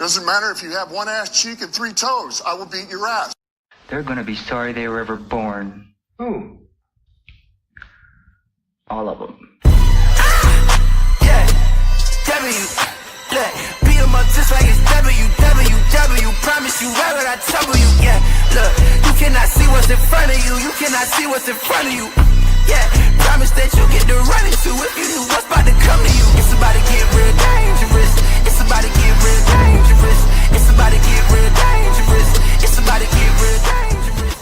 Doesn't matter if you have one ass cheek and 3 toes. I will beat your ass. They're gonna be sorry they were ever born. Who? All of them. Yeah, beat 'em up just like it's WWW. Promise you right what I trouble you. Yeah, look, you cannot see what's in front of you. You cannot see what's in front of you. Yeah, promise that you get to running to if you knew what's about to come to you. It's about to get real dangerous. It's about to get real dangerous. It's about to get real dangerous. It's about to get real dangerous.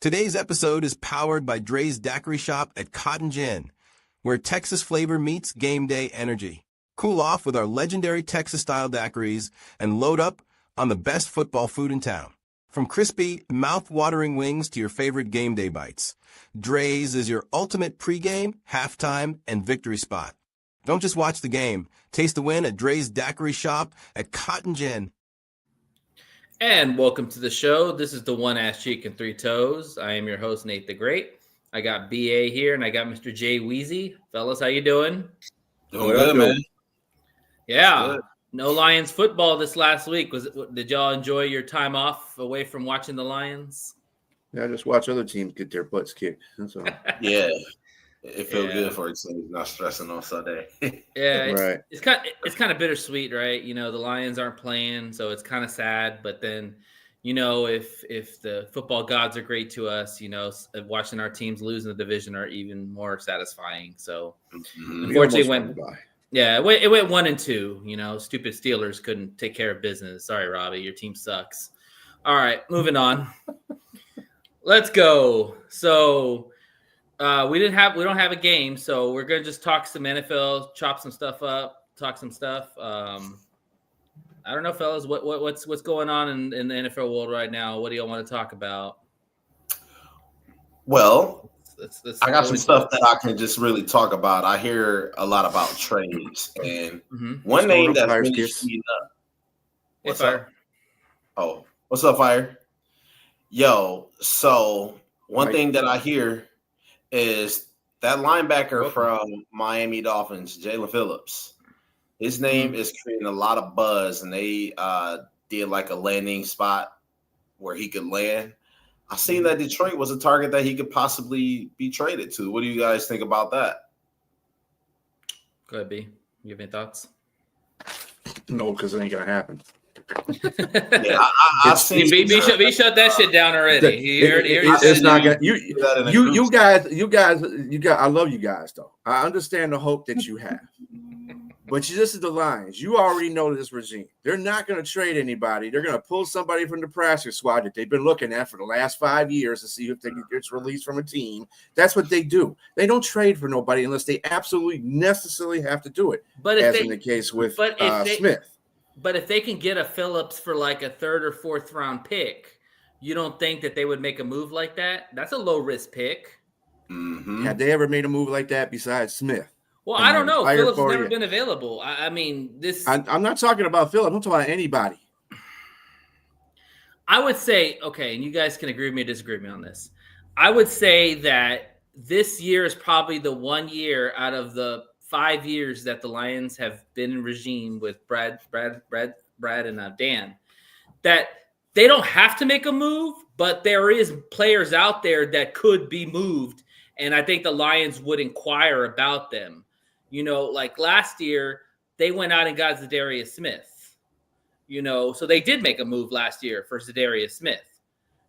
Today's episode is powered by Dre's Daiquiri Shop at Cotton Gin, where Texas flavor meets game day energy. Cool off with our legendary Texas-style daiquiris and load up on the best football food in town. From crispy, mouth-watering wings to your favorite game day bites, Dre's is your ultimate pregame, halftime, and victory spot. Don't just watch the game. Taste the win at Dre's Daiquiri Shop at Cotton Gin. And welcome to the show. This is the One Ass Cheek and 3 Toes. I am your host, Nate the Great. I got BA here, and I got Mr. Jay Weezy. Fellas, how you doing? Doing good, man. Yeah. No Lions football this last week. Did y'all enjoy your time off away from watching the Lions? Yeah, just watch other teams get their butts kicked. That's all. Yeah. It feels good for a team not stressing on Sunday. Yeah, it's kind of bittersweet, right? You know, the Lions aren't playing, so it's kind of sad. But then, you know, if the football gods are great to us, you know, watching our teams lose in the division are even more satisfying. So, unfortunately, it went 1-2. You know, stupid Steelers couldn't take care of business. Sorry, Robbie, your team sucks. All right, moving on. Let's go. So. We don't have a game, so we're gonna just talk some NFL, chop some stuff up, talk some stuff. I don't know, fellas, what's going on in the NFL world right now? What do y'all want to talk about? Well, I got some stuff that I can just really talk about. I hear a lot about trades, and one name that's really speeding up. What's up? Oh, what's up, Fire? Yo, so one thing that I hear is that linebacker from Miami Dolphins, Jalen Phillips. His name is creating a lot of buzz, and they did like a landing spot where he could land. I seen that Detroit was a target that he could possibly be traded to. What do you guys think about that? Go ahead, B. You have any thoughts? No, because it ain't gonna happen. Yeah, I've seen B shut that shit down already. It's not gonna. You guys. I love you guys though. I understand the hope that you have, but this is the Lions. You already know this regime. They're not going to trade anybody. They're going to pull somebody from the practice squad that they've been looking at for the last 5 years to see if they can get released from a team. That's what they do. They don't trade for nobody unless they absolutely necessarily have to do it. But in the case with Smith. But if they can get a Phillips for like a 3rd or 4th round pick, you don't think that they would make a move like that? That's a low risk pick. Mm-hmm. Have they ever made a move like that besides Smith? Well, I don't know. Phillips has never been available. I mean, this. I'm not talking about Phillips. I'm talking about anybody. I would say, okay, and you guys can agree with me or disagree with me on this. I would say that this year is probably the 1 year out of the 5 years that the Lions have been in regime with Brad, and Dan, that they don't have to make a move, but there is players out there that could be moved, and I think the Lions would inquire about them. You know, like last year, they went out and got Zadarius Smith. You know, so they did make a move last year for Zadarius Smith.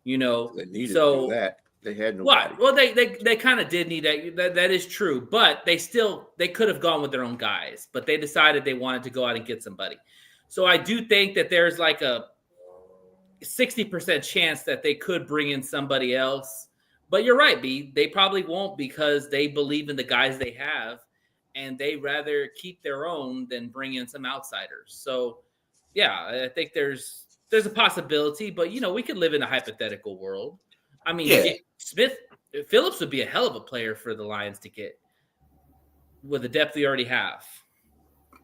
You know, they needed to do that. They had no. Well, they kind of did need that. That is true, but they could have gone with their own guys, but they decided they wanted to go out and get somebody. So I do think that there's like a 60% chance that they could bring in somebody else. But you're right, B. They probably won't because they believe in the guys they have, and they rather keep their own than bring in some outsiders. So yeah, I think there's a possibility, but you know we could live in a hypothetical world. I mean, Phillips would be a hell of a player for the Lions to get with the depth we already have.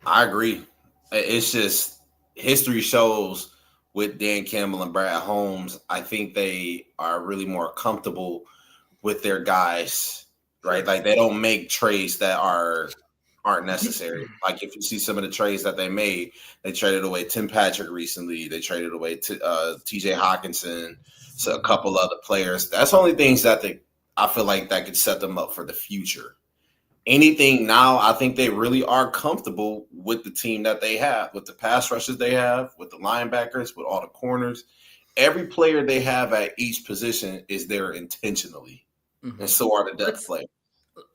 I agree. It's just history shows with Dan Campbell and Brad Holmes, I think they are really more comfortable with their guys, right? Like they don't make trades that aren't aren't necessary. Like if you see some of the trades that they made, they traded away Tim Patrick recently. They traded away T.J. Hawkinson, so a couple other players. That's only things that I feel like that could set them up for the future. Anything now, I think they really are comfortable with the team that they have, with the pass rushers they have, with the linebackers, with all the corners. Every player they have at each position is there intentionally, and so are the depth players.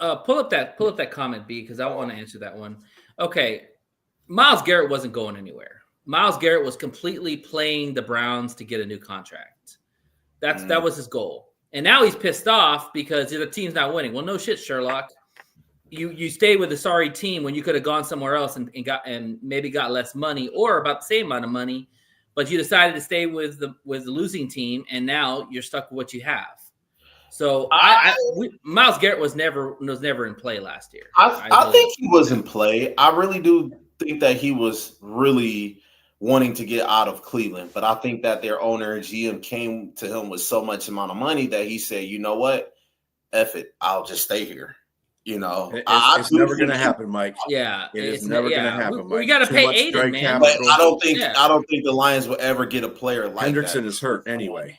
Pull up that comment, B, because I want to answer that one. Okay, Myles Garrett wasn't going anywhere. Myles Garrett was completely playing the Browns to get a new contract. That was his goal, and now he's pissed off because the team's not winning. Well, no shit, Sherlock. You stay with a sorry team when you could have gone somewhere else and maybe got less money or about the same amount of money, but you decided to stay with the losing team, and now you're stuck with what you have. So Myles Garrett was never in play last year. I think he was in play. I really do think that he was really wanting to get out of Cleveland, but I think that their owner and GM came to him with so much amount of money that he said, you know what, F it, I'll just stay here. You know, it's never going to happen, Mike. Yeah, it's never going to happen. We got to pay Aiden, man. But I don't think the Lions will ever get a player like Hendrickson that. is hurt anyway.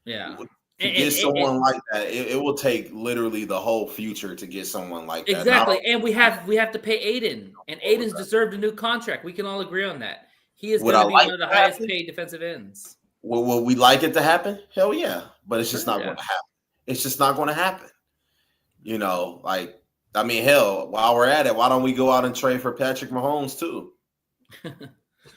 Yeah, to get someone like that, it will take literally the whole future to get someone like that. Exactly, and we have to pay Aiden, and Aiden's deserved a new contract. We can all agree on that. He is going to be one of the highest paid defensive ends. Will we like it to happen? Hell yeah, but it's just not going to happen. It's just not going to happen. You know, like. I mean, hell, while we're at it, why don't we go out and trade for Patrick Mahomes too?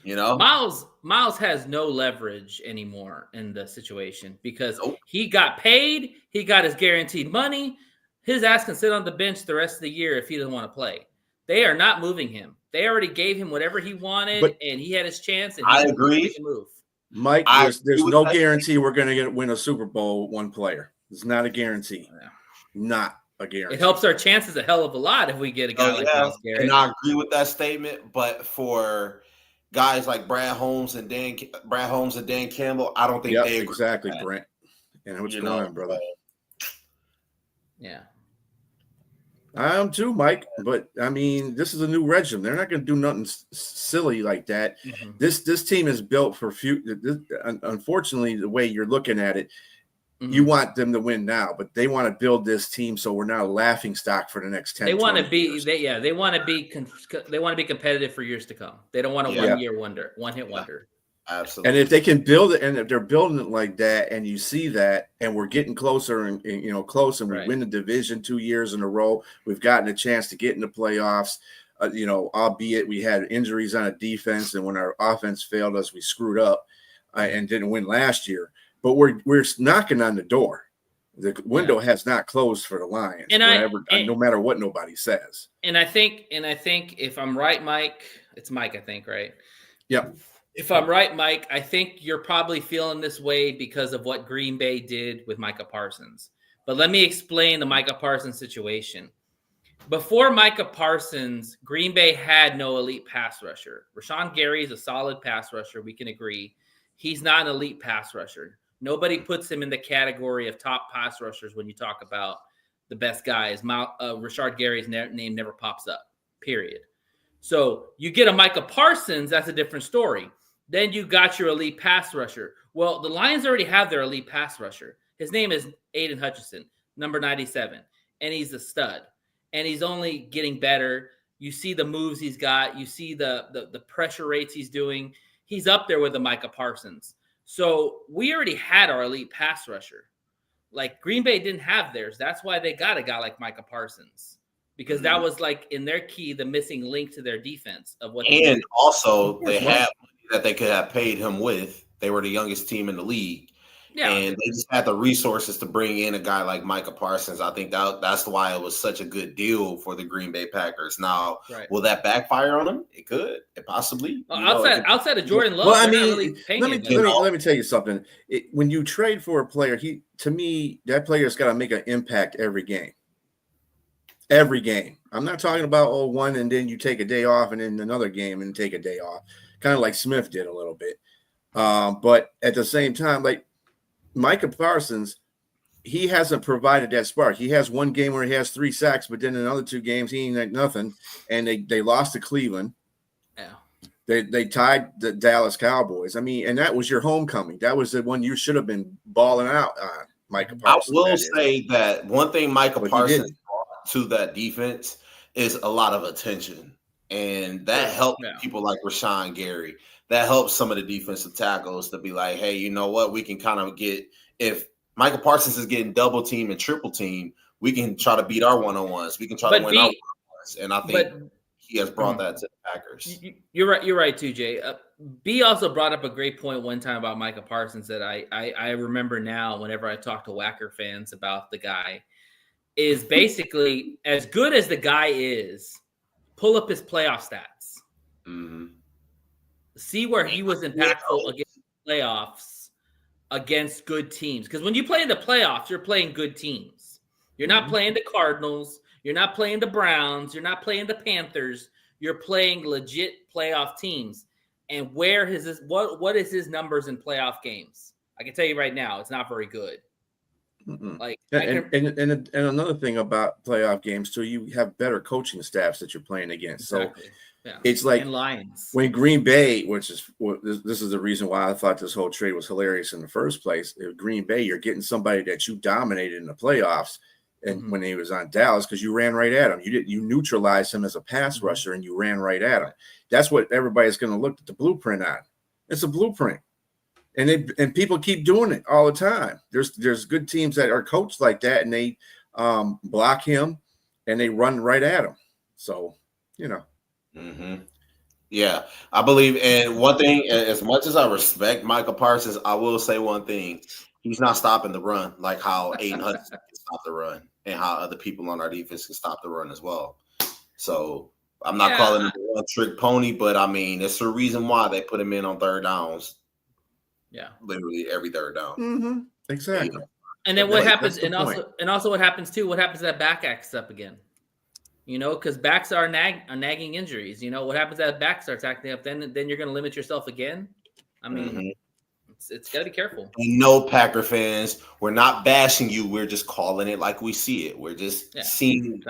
You know, Myles has no leverage anymore in the situation because he got paid, he got his guaranteed money. His ass can sit on the bench the rest of the year if he doesn't want to play. They are not moving him. They already gave him whatever he wanted, and he had his chance. And I agree. Move. Mike, there's no guarantee we're going to win a Super Bowl with one player. It's not a guarantee. Yeah. Not. It helps our chances a hell of a lot if we get a guy like Myles Garrett. And I agree with that statement, but for guys like Brad Holmes and Dan Campbell, I don't think they agree. Exactly, Brent. And what's going on, brother? Yeah. I am too, Mike. But I mean, this is a new regime. They're not going to do nothing silly like that. Mm-hmm. This team is built for future. Unfortunately, the way you're looking at it, you want them to win now, but they want to build this team so we're not a laughing stock for the next 10 They want to be years. They want to be competitive for years to come. They don't want a 1 year wonder, one hit wonder. Absolutely. And if they can build it, and if they're building it like that, and you see that, and we're getting closer and close, and we win the division 2 years in a row, we've gotten a chance to get in the playoffs. Albeit we had injuries on a defense, and when our offense failed us, we screwed up and didn't win last year. But we're knocking on the door. The window has not closed for the Lions, no matter what nobody says. And I think if I'm right, Mike, it's Mike, I think, right? Yeah. If I'm right, Mike, I think you're probably feeling this way because of what Green Bay did with Micah Parsons. But let me explain the Micah Parsons situation. Before Micah Parsons, Green Bay had no elite pass rusher. Rashawn Gary is a solid pass rusher. We can agree. He's not an elite pass rusher. Nobody puts him in the category of top pass rushers when you talk about the best guys. Rashard Gary's name never pops up, period. So you get a Micah Parsons, that's a different story. Then you got your elite pass rusher. Well, the Lions already have their elite pass rusher. His name is Aiden Hutchinson, number 97, and he's a stud. And he's only getting better. You see the moves he's got. You see the pressure rates he's doing. He's up there with the Micah Parsons. So we already had our elite pass rusher. Like Green Bay didn't have theirs. That's why they got a guy like Micah Parsons, because that was like in their key, the missing link to their defense of what. And also they had money that they could have paid him with. They were the youngest team in the league. Yeah. And they just had the resources to bring in a guy like Micah Parsons. I think that's why it was such a good deal for the Green Bay Packers. Now, will that backfire on them? It could. It possibly. Outside of Jordan Love, let me tell you something. When you trade for a player, to me, that player's got to make an impact every game. Every game. I'm not talking about one and then you take a day off and then another game and take a day off. Kind of like Smith did a little bit. But at the same time, like Micah Parsons, he hasn't provided that spark. He has one game where he has 3 sacks, but then in another 2 games he ain't like nothing. And they lost to Cleveland. Yeah. They tied the Dallas Cowboys. I mean, and that was your homecoming. That was the one you should have been balling out on, Micah Parsons. I will say that one thing Micah Parsons brought to that defense is a lot of attention. And that helped people like Rashawn Gary. That helps some of the defensive tackles to be like, hey, you know what? We can kind of get – if Micah Parsons is getting double team and triple team, we can try to beat our one-on-ones. We can try to win our one-on-ones. And I think he has brought that to the Packers. You're right. You're right too, Jay. B also brought up a great point one time about Micah Parsons that I remember now whenever I talk to Whacker fans about the guy is basically as good as the guy is, pull up his playoff stats. Mm-hmm. See where he was impactful against playoffs against good teams. Because when you play in the playoffs, you're playing good teams. You're not playing the Cardinals. You're not playing the Browns. You're not playing the Panthers. You're playing legit playoff teams. And what is his numbers in playoff games? I can tell you right now, it's not very good. Mm-mm. And another thing about playoff games too, you have better coaching staffs that you're playing against. Exactly. So it's like Lions. When Green Bay, which is this is the reason why I thought this whole trade was hilarious in the first place. Green Bay, you're getting somebody that you dominated in the playoffs. And when he was on Dallas, because you ran right at him, you neutralized him as a pass rusher, and you ran right at him. That's what everybody's going to look at the blueprint on. It's a blueprint, and people keep doing it all the time. There's good teams that are coached like that, and they block him, and they run right at him. So Yeah, I believe. And one thing, as much as I respect Micah Parsons, I will say one thing: he's not stopping the run like how Aiden Hudson can stop the run. And how other people on our defense can stop the run as well. So I'm not calling him a one-trick pony, but I mean, it's a reason why they put him in on third downs. Yeah, literally every third down. Mm-hmm. Exactly. And then what happens? And also what happens too? What happens if that back acts up again? Because backs are nagging injuries. What happens if that back starts acting up? Then you're going to limit yourself again. I mean. It's got to be careful. And no, Packer fans, we're not bashing you. We're just calling it like we see it. We're just seeing,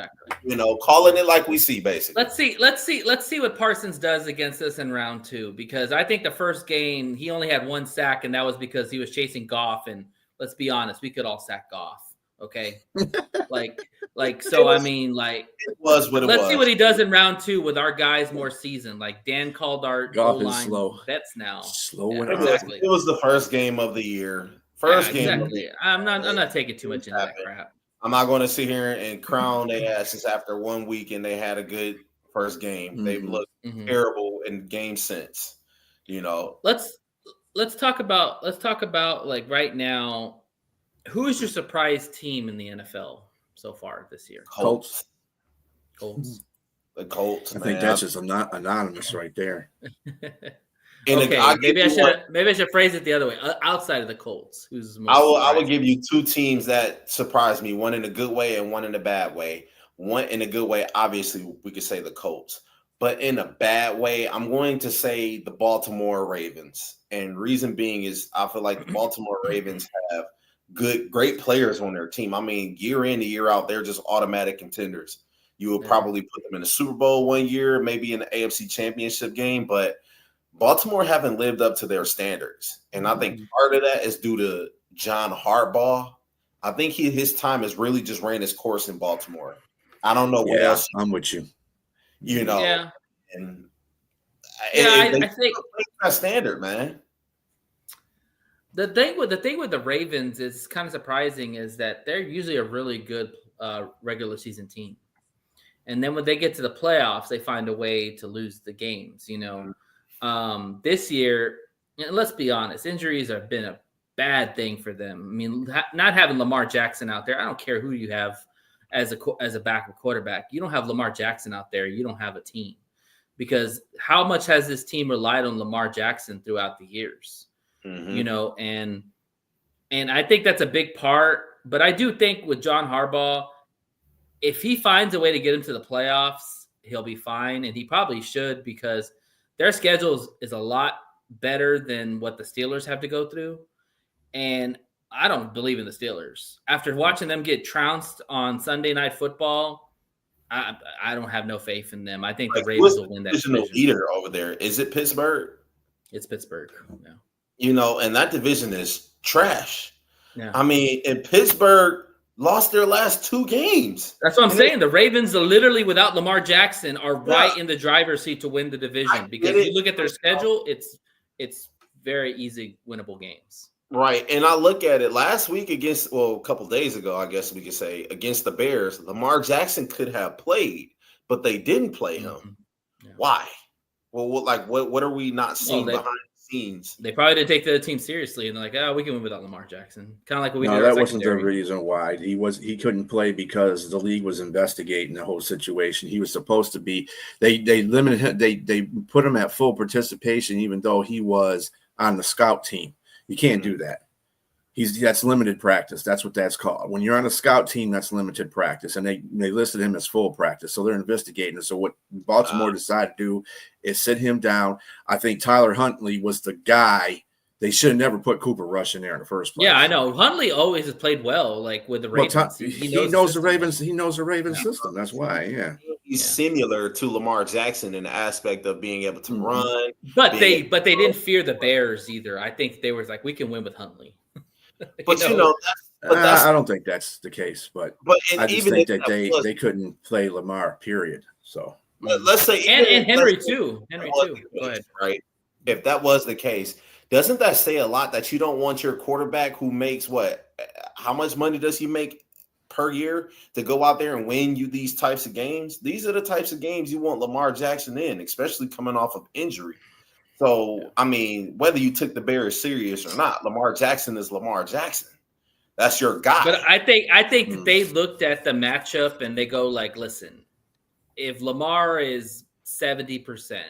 calling it like we see, basically. Let's see what Parsons does against us in round 2, because I think the first game he only had 1 sack, and that was because he was chasing Goff. And let's be honest, we could all sack Goff. Okay, so I mean, it was what it was. Let's see what he does in round 2 with our guys more seasoned. Like Dan called our O-line vets now. Exactly. It was the first game of the year. Game. Exactly. I'm not taking too much into that crap. I'm not going to sit here and crown their asses after 1 week and they had a good first game. Mm-hmm. They've looked terrible in game since. Let's talk about like right now. Who is your surprise team in the NFL so far this year? Colts. The Colts. I think that's just anonymous right there. Okay, maybe I should phrase it the other way. Outside of the Colts, who's most I will give you 2 teams that surprised me. One in a good way and one in a bad way. One in a good way, obviously, we could say the Colts. But in a bad way, I'm going to say the Baltimore Ravens. And reason being is I feel like the Baltimore Ravens have great players on their team. I mean, year in and year out, they're just automatic contenders. You would probably put them in the Super Bowl one year, maybe in the AFC Championship game, but Baltimore haven't lived up to their standards. And I think part of that is due to John Harbaugh. I think his time has really just ran its course in Baltimore. I don't know what else. I'm with you. Yeah. And I think that standard, man. The thing with the Ravens is kind of surprising is that they're usually a really good regular season team. And then when they get to the playoffs, they find a way to lose the games, This year, let's be honest, injuries have been a bad thing for them. I mean, not having Lamar Jackson out there, I don't care who you have as a backup quarterback. You don't have Lamar Jackson out there, you don't have a team. Because how much has this team relied on Lamar Jackson throughout the years? And I think that's a big part. But I do think with John Harbaugh, if he finds a way to get him to the playoffs, he'll be fine. And he probably should, because their schedule is a lot better than what the Steelers have to go through. And I don't believe in the Steelers. After watching them get trounced on Sunday Night Football, I don't have no faith in them. I think the Ravens will win that division. Leader over there, is it Pittsburgh? It's Pittsburgh. Yeah. You know, and that division is trash. Yeah. I mean, and Pittsburgh lost their last 2 games. That's what I'm saying. The Ravens, literally without Lamar Jackson, are right in the driver's seat to win the division because if you look at their schedule, it's very easy winnable games. Right. And I look at it last week against, a couple days ago, I guess we could say, against the Bears, Lamar Jackson could have played, but they didn't play him. Yeah. Why? Well, what are we not seeing behind the scenes? They probably didn't take the other team seriously, and they're like, we can win without Lamar Jackson. Kind of like what we did. No, that wasn't the reason why. He couldn't play because the league was investigating the whole situation. He was supposed to be. They limited him. They put him at full participation, even though he was on the scout team. You can't do that. That's limited practice. That's what that's called. When you're on a scout team, that's limited practice, and they listed him as full practice. So they're investigating. So what Baltimore decided to do is sit him down. I think Tyler Huntley was the guy. They should have never put Cooper Rush in there in the first place. Yeah, I know. Huntley always has played well, like with the Ravens. Well, he knows the Ravens. He knows the Ravens system. That's why. Yeah. He's similar to Lamar Jackson in the aspect of being able to run. But they didn't fear the Bears either. I think they were like, we can win with Huntley. But I don't think that's the case. But I just think that they couldn't play Lamar. Period. So let's say and Henry too. Go ahead. Right. If that was the case, doesn't that say a lot that you don't want your quarterback who makes how much money does he make per year to go out there and win you these types of games? These are the types of games you want Lamar Jackson in, especially coming off of injury. So, I mean, whether you took the Bears serious or not, Lamar Jackson is Lamar Jackson. That's your guy. But I think they looked at the matchup and they go like, listen, if Lamar is 70%,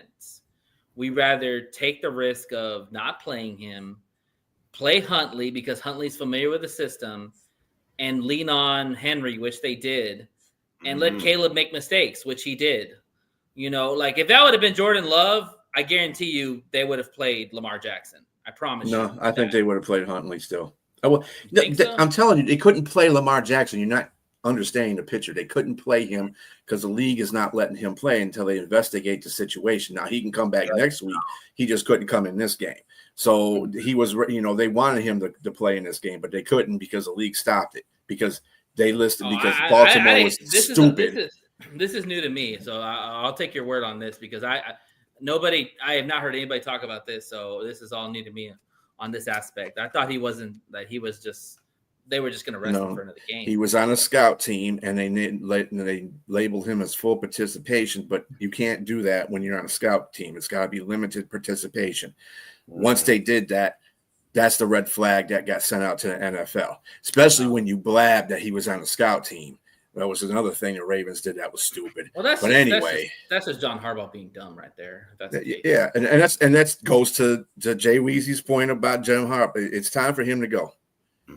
we rather take the risk of not playing him, play Huntley because Huntley's familiar with the system, and lean on Henry, which they did, and let Caleb make mistakes, which he did. You know, like if that would have been Jordan Love, I guarantee you they would have played Lamar Jackson. I promise you. No, I think they would have played Huntley still. I'm telling you, they couldn't play Lamar Jackson. You're not understanding the picture. They couldn't play him because the league is not letting him play until they investigate the situation. Now, he can come back next week. He just couldn't come in this game. So he was, they wanted him to play in this game, but they couldn't because the league stopped it because they listed because Baltimore was stupid. This is new to me, so I'll take your word on this because I have not heard anybody talk about this, so this is all new to me on this aspect. I thought they were just going to rest him for another game. He was on a scout team, and they labeled him as full participation, but you can't do that when you're on a scout team. It's got to be limited participation. Once they did that, that's the red flag that got sent out to the NFL, especially when you blab that he was on a scout team. That was another thing the Ravens did that was stupid. Well, that's just John Harbaugh being dumb right there. Yeah, and that goes to Jay Weezy's point about John Harbaugh. It's time for him to go.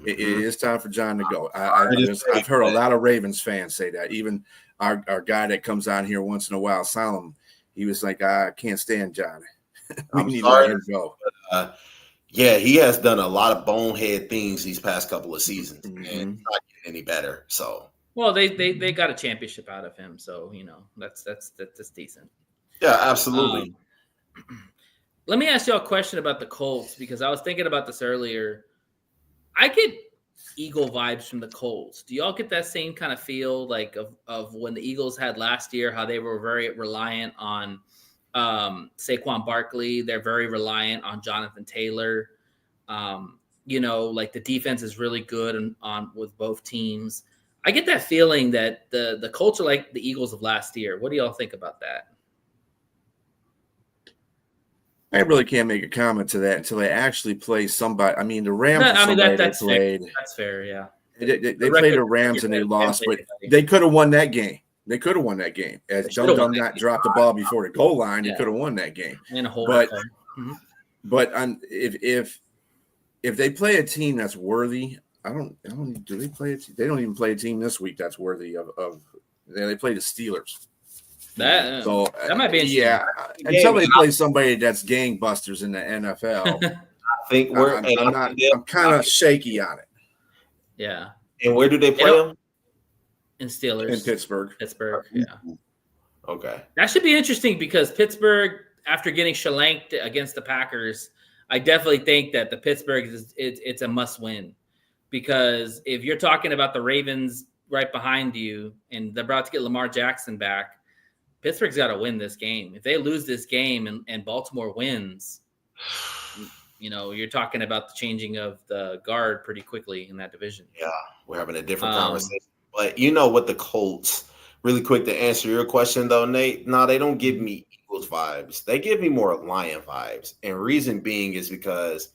It is time for John to go. I've heard a lot of Ravens fans say that. Even our guy that comes on here once in a while, Solomon, he was like, I can't stand John. We need to let him go. But, he has done a lot of bonehead things these past couple of seasons, and it's not getting any better. So. Well, they got a championship out of him, so that's decent. Yeah, absolutely. Let me ask y'all a question about the Colts because I was thinking about this earlier. I get Eagle vibes from the Colts. Do y'all get that same kind of feel like of when the Eagles had last year, how they were very reliant on Saquon Barkley? They're very reliant on Jonathan Taylor. Like the defense is really good on with both teams. I get that feeling that the Colts are like the Eagles of last year. What do y'all think about that? I really can't make a comment to that until they actually play somebody. I mean, the Rams that's played. Fair. That's fair, yeah. They played the Rams and they lost, but they could have won that game. They could have won that game. As Dum not dropped the ball before the goal line, they could have won that game. But if they play a team that's worthy, do they play a team? They don't even play a team this week that's worthy of they play the Steelers. That might be interesting. Yeah. Until they play somebody that's gangbusters in the NFL. I think I'm kind of shaky on it. Yeah. And where do they play them? In Steelers. In Pittsburgh. Yeah. Okay. That should be interesting because Pittsburgh, after getting shellanked against the Packers, I definitely think that the Pittsburgh it's a must win, because if you're talking about the Ravens right behind you and they're about to get Lamar Jackson back, Pittsburgh's got to win this game. If they lose this game and Baltimore wins, you're talking about the changing of the guard pretty quickly in that division. Yeah, we're having a different conversation. But with the Colts, really quick to answer your question though, Nate, no, they don't give me Eagles vibes. They give me more Lion vibes. And reason being is because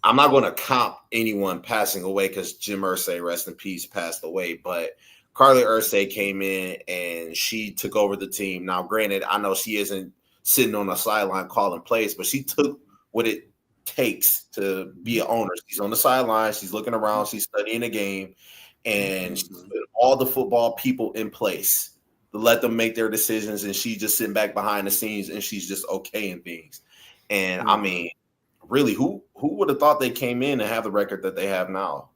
I'm not going to comp anyone passing away, because Jim Irsay, rest in peace, passed away. But Carly Irsay came in and she took over the team. Now, granted, I know she isn't sitting on the sideline calling plays, but she took what it takes to be an owner. She's on the sideline. She's looking around. She's studying the game. And she's put all the football people in place to let them make their decisions. And she's just sitting back behind the scenes and she's just okaying things. And I mean, really, who would have thought they came in and have the record that they have now?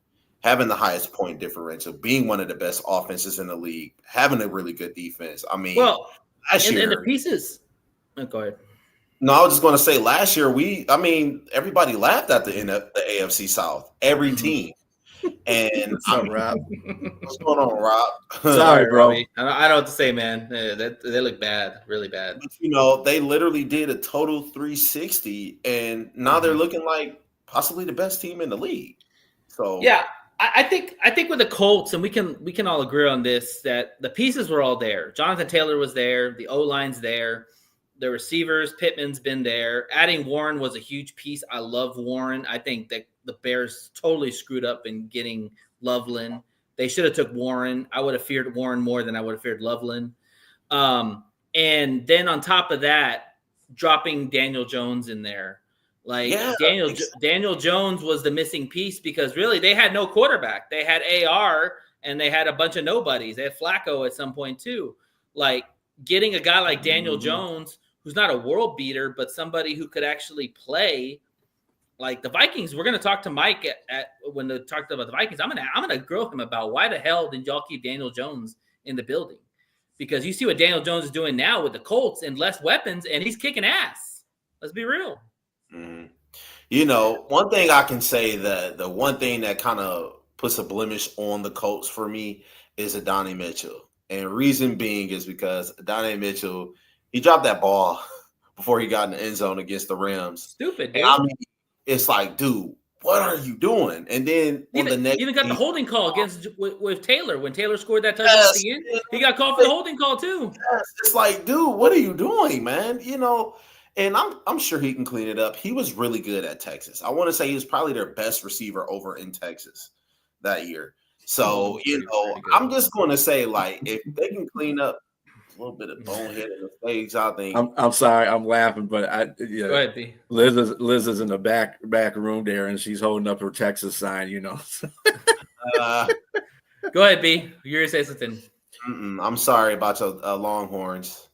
Having the highest point differential, being one of the best offenses in the league, having a really good defense. I mean, last year, and the pieces. Oh, go ahead. No, I was just going to say last year, everybody laughed at the AFC South, every team. And What's up, Rob? What's going on, Rob? Sorry, bro. I don't know what to say, man. They look bad, really bad. But, they literally did a total 360, and now they're looking like possibly the best team in the league. So yeah, I think with the Colts, and we can all agree on this, that the pieces were all there. Jonathan Taylor was there. The O-line's there. The receivers, Pittman's been there. Adding Warren was a huge piece. I love Warren. I think that the Bears totally screwed up in getting Loveland. They should have took Warren. I would have feared Warren more than I would have feared Loveland. And then on top of that, dropping Daniel Jones in there. Daniel Jones was the missing piece, because really they had no quarterback. They had AR and they had a bunch of nobodies. They had Flacco at some point too. Getting a guy like Daniel Jones, who's not a world beater, but somebody who could actually play. Like the Vikings, we're going to talk to Mike when they talked about the Vikings. I'm going to grill him about why the hell did y'all keep Daniel Jones in the building? Because you see what Daniel Jones is doing now with the Colts and less weapons, and he's kicking ass. Let's be real. One thing I can say, that the one thing that kind of puts a blemish on the Colts for me is Adonai Mitchell. And reason being is because Adonai Mitchell, he dropped that ball before he got in the end zone against the Rams. Stupid, dude. And it's like, dude, what are you doing? And then even got the holding call against with Taylor when Taylor scored that touchdown at the end. He got called for the holding call too. Yes. It's like, dude, what are you doing, man? And I'm sure he can clean it up. He was really good at Texas. I want to say he was probably their best receiver over in Texas that year. So, I'm just going to say, if they can clean up a little bit of bonehead in the face, I think. I'm sorry, I'm laughing, but Go ahead, B. Liz is in the back room there, and she's holding up her Texas sign, Go ahead, B. You're going to say something. I'm sorry about your Longhorns.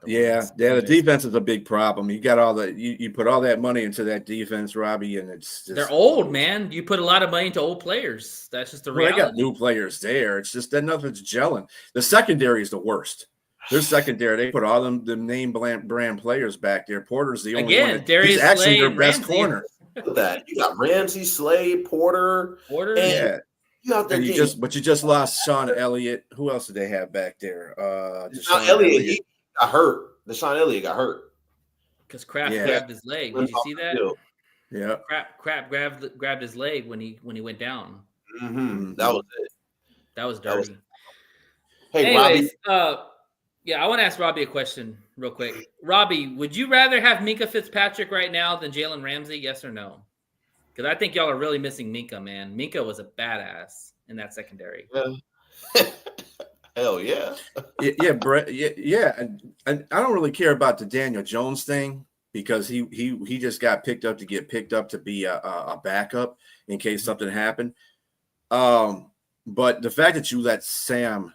Yeah, the defense is a big problem. You got you put all that money into that defense, Robbie, and it's just, they're old, man. You put a lot of money into old players. That's just the reality. They got new players there. It's just that nothing's gelling. The secondary is the worst. Their secondary, they put all them the name brand players back there. Porter's the only one. Darius he's actually Slade, their best Ramsey. corner. Look at that. You got Ramsey, Slade, Porter. Yeah. You just lost Sean Elliott. Who else did they have back there? Deshaun Elliott. He got hurt. Deshaun Elliott got hurt because Kraft grabbed his leg. Did you see that? Yeah. Kraft grabbed his leg when he went down. Mm-hmm. That was it. That was dirty. Hey, anyways, Robbie. I want to ask Robbie a question real quick. Robbie, would you rather have Minka Fitzpatrick right now than Jalen Ramsey? Yes or no? Because I think y'all are really missing Minka, man. Minka was a badass in that secondary. Hell yeah. Yeah, Brett. Yeah. And I don't really care about the Daniel Jones thing, because he just got picked up to be a backup in case something happened. But the fact that you let Sam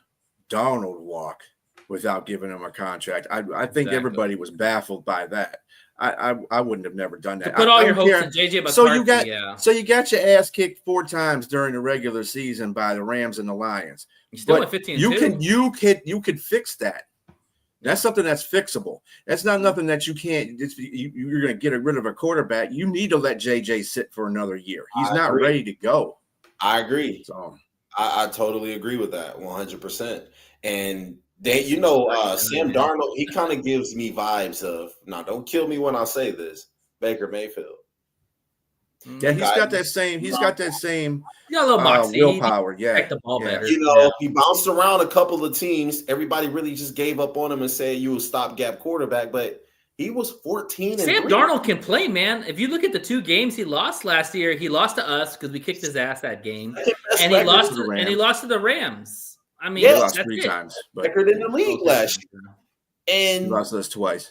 Darnold walk without giving him a contract, I think everybody was baffled by that. I wouldn't have never done that. To put all your hopes in JJ McCarthy. So you got your ass kicked 4 times during the regular season by the Rams and the Lions. You still went 15-2. You could fix that. That's something that's fixable. That's not nothing that you can't. You're going to get rid of a quarterback. You need to let JJ sit for another year. He's not ready to go. I agree. So I totally agree with that 100%. And Sam Darnold, he kind of gives me vibes of, now don't kill me when I say this, Baker Mayfield. Yeah, he's got that same. He's got that same. Yeah, a little moxie. Willpower. Yeah, the ball better. He bounced around a couple of teams. Everybody really just gave up on him and said you a stopgap quarterback, but he was 14. Sam Darnold can play, man. If you look at the 2 games he lost last year, he lost to us because we kicked his ass that game, and he lost to the Rams. I mean, he lost 3 times, but record in the league last year, and he lost us twice.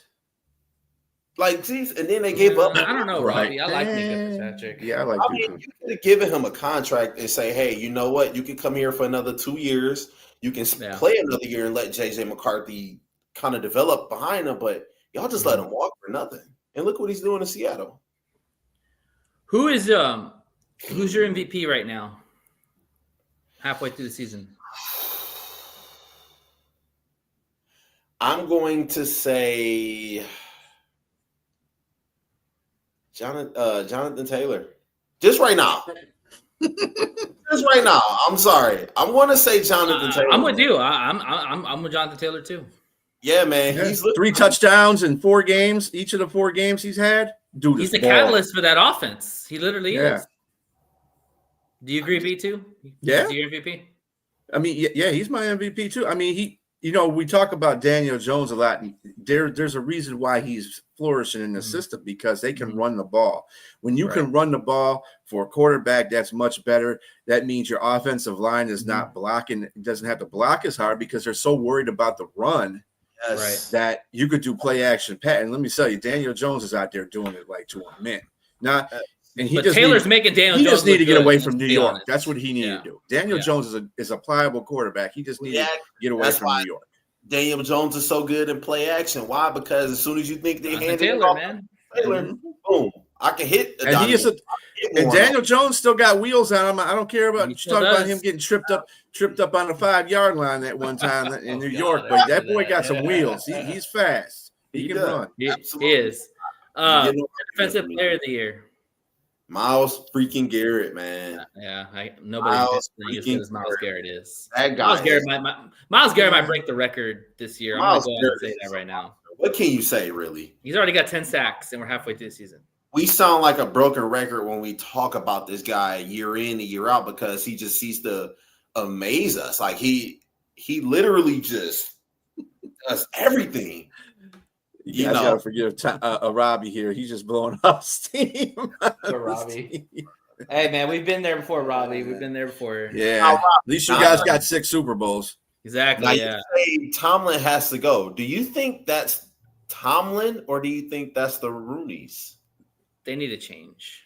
Like, geez, and then they gave up. I don't know, Robbie. I like Nick Patrick. Yeah, I like. You could have given him a contract and say, "Hey, you know what? You can come here for another 2 years. You can play another year and let JJ McCarthy kind of develop behind him." But y'all just let him walk for nothing. And look what he's doing in Seattle. Who's your MVP right now? Halfway through the season. I'm going to say Jonathan Taylor. Just right now. Just right now. I'm sorry. I'm going to say Jonathan Taylor. I'm with you. I'm with Jonathan Taylor too. Yeah, man. Yeah. He's 3 touchdowns in 4 games. Each of the 4 games he's had. Dude, he's the catalyst for that offense. He literally is. Do you agree, B2? Yeah. Is he your MVP? I mean, yeah, he's my MVP too. I mean, we talk about Daniel Jones a lot. There's a reason why he's flourishing in the system, because they can run the ball. When you can run the ball for a quarterback, that's much better. That means your offensive line is not blocking, doesn't have to block as hard because they're so worried about the run that you could do play action pat. And let me tell you, Daniel Jones is out there doing it like to a man. Taylor's making Daniel Jones. He just need to get away from New York. That's what he needed to do. Daniel Jones is a pliable quarterback. He just needed to get away from New York. Daniel Jones is so good in play action. Why? Because as soon as you think they hand it off, Taylor, boom, I can hit. And Daniel Jones still got wheels on him. I don't care about talking about him getting tripped up on the 5-yard line that one time in New York, but that boy got some wheels. He's fast. He can run. He is. Defensive player of the year. Myles freaking Garrett, man. Nobody as good as Myles Garrett is. That guy. Myles Garrett might break the record this year. I'm going to go ahead and say that right now. What can you say, really? He's already got 10 sacks, and we're halfway through the season. We sound like a broken record when we talk about this guy year in and year out because he just seems to amaze us. Like he literally just does everything. You gotta forgive Robbie here. He's just blowing up steam. Robbie. Hey man, we've been there before, Robbie. We've been there before. Yeah. At least you guys got 6 Super Bowls. Exactly. Now, you say Tomlin has to go. Do you think that's Tomlin or do you think that's the Rooneys? They need a change.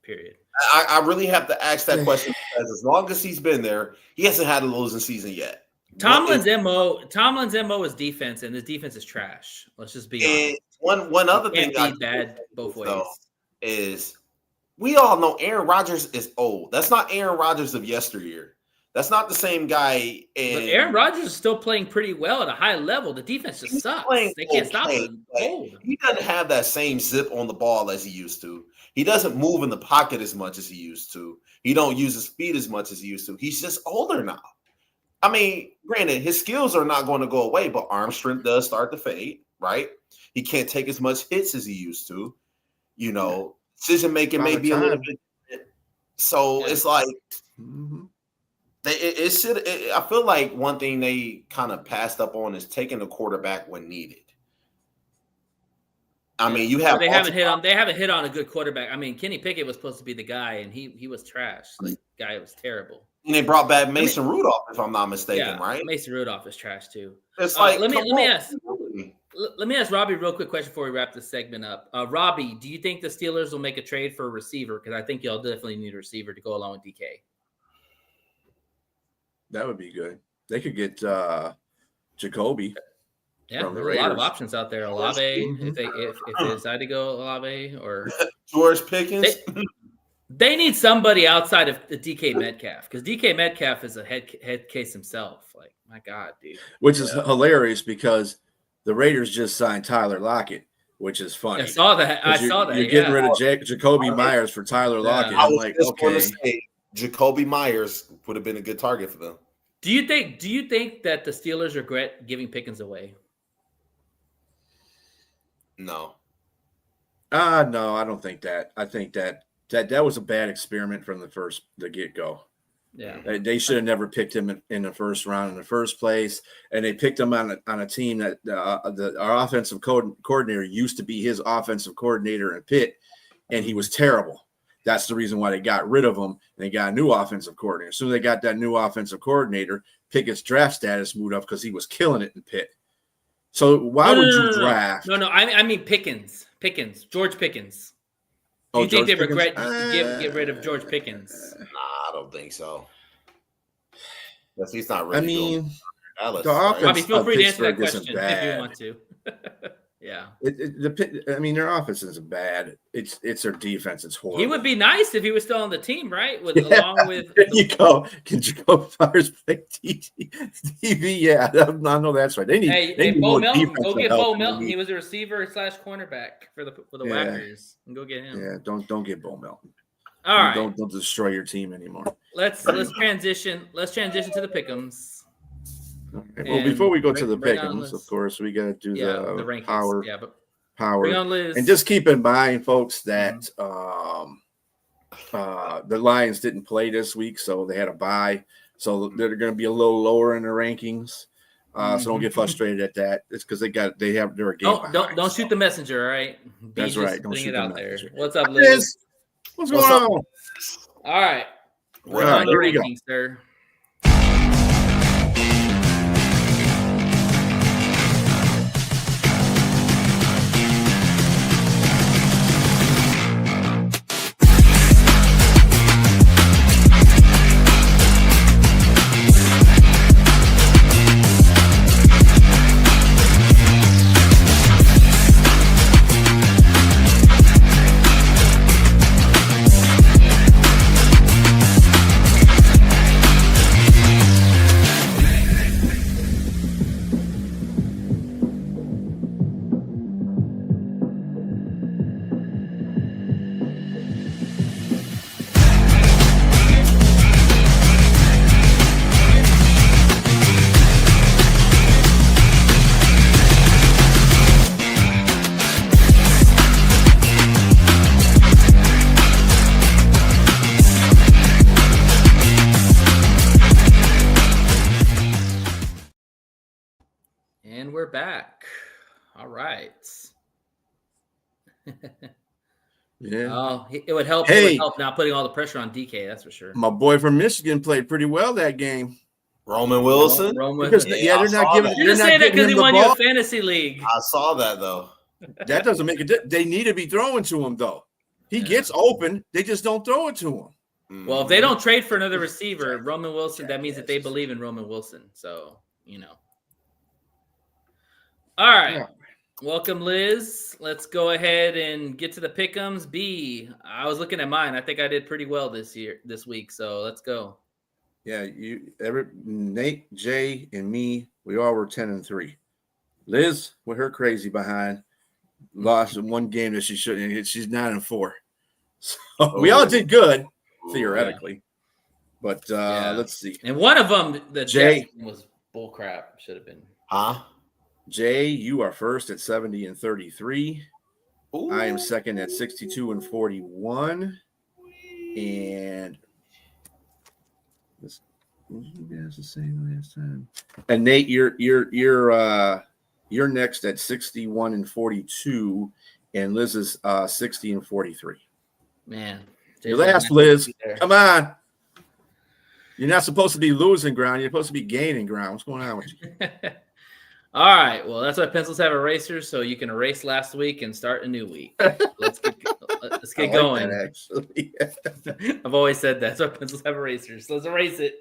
Period. I really have to ask that question because as long as he's been there, he hasn't had a losing season yet. Tomlin's MO is defense, and this defense is trash. Let's just be honest. One other thing bad both ways is we all know Aaron Rodgers is old. That's not Aaron Rodgers of yesteryear. That's not the same guy. But Aaron Rodgers is still playing pretty well at a high level. The defense just sucks. They can't stop him. He doesn't have that same zip on the ball as he used to. He doesn't move in the pocket as much as he used to. He don't use his speed as much as he used to. He's just older now. I mean, granted, his skills are not going to go away, but arm strength does start to fade, right? He can't take as much hits as he used to. Decision making may be a little bit. So it's like I feel like one thing they kind of passed up on is taking the quarterback when needed. I mean, they haven't hit on a good quarterback. I mean, Kenny Pickett was supposed to be the guy, and he was trash. The guy was terrible. And they brought back Mason Rudolph, if I'm not mistaken, right? Mason Rudolph is trash too. It's like let me ask Robbie a real quick question before we wrap this segment up. Robbie, do you think the Steelers will make a trade for a receiver? Because I think y'all definitely need a receiver to go along with DK. That would be good. They could get Jacoby. Yeah, there's a lot of options out there. Olave, if they decide to go Olave or George Pickens. They need somebody outside of the DK Metcalf because DK Metcalf is a head case himself. Like, my God, dude. Which is hilarious because the Raiders just signed Tyler Lockett, which is funny. I saw that. You're getting rid of Jacoby Myers for Tyler Lockett. I was just going to say Jacoby Myers would have been a good target for them. Do you think that the Steelers regret giving Pickens away? No. No, I don't think that. I think that was a bad experiment from the get-go. Yeah, they should have never picked him in the first round in the first place, and they picked him on a team that our offensive coordinator used to be his offensive coordinator in Pitt, and he was terrible. That's the reason why they got rid of him, and they got a new offensive coordinator. As soon as they got that new offensive coordinator, Pickett's draft status moved up because he was killing it in Pitt. So why would you draft? No, I mean Pickens, George Pickens. Do you think they regret get rid of George Pickens? Nah, I don't think so. He's not really. I mean, Dallas, the offense. Bobby, feel free to answer that Pittsburgh question if you want to. Yeah. I mean, their offense isn't bad. It's their defense. It's horrible. He would be nice if he was still on the team, right? Along with there you go. Can Jacoby Myers play TV? Yeah, I know that's right. They need Bo more Melton. Go get Bo help. Melton. He was a receiver / cornerback for the Whackers. And go get him. Yeah, don't get Bo Melton. All right. Don't destroy your team anymore. Let's transition. Let's transition to the pick'ems. Well, before we go to the pick'ems, of course, we got to do the rankings. power. Yeah, but power. bring on Liz. And just keep in mind, folks, that the Lions didn't play this week, so they had a bye. So they're going to be a little lower in the rankings. So don't get frustrated at that. It's because they're a game. Don't shoot the messenger, all right? That's right. Don't shoot it the messenger. What's up, Liz? What's going on? All right. All right, here we go. Sir. And we're back. All right. Yeah. Oh, it would help. Hey. It would help not putting all the pressure on DK. That's for sure. My boy from Michigan played pretty well that game. Roman Wilson. Because, they're not giving. You just say that because he won you a fantasy league. I saw that though. That doesn't make it. They need to be throwing to him though. He gets open. They just don't throw it to him. Well, if they don't trade for another receiver, Roman Wilson, that means that they believe in Roman Wilson. So, All right. Yeah. Welcome, Liz. Let's go ahead and get to the pick'ems. B, I was looking at mine. I think I did pretty well this week. So let's go. Yeah, Nate, Jay, and me, we all were 10-3. Liz, with her crazy behind, lost in one game that she shouldn't. She's 9-4. So we all did good, theoretically. But let's see. And one of them, Jay was bull crap. Should have been. Huh? Jay, you are first at 70-33. Ooh. I am second at 62-41. And this you guys the same last time. And Nate, you're next at 61-42, and Liz is 60-43. Man, your last, Liz. Come on. You're not supposed to be losing ground. You're supposed to be gaining ground. What's going on with you? All right. Well, that's why pencils have erasers, so you can erase last week and start a new week. Let's get going. That, actually. I've always said that. That's why pencils have erasers. Let's erase it.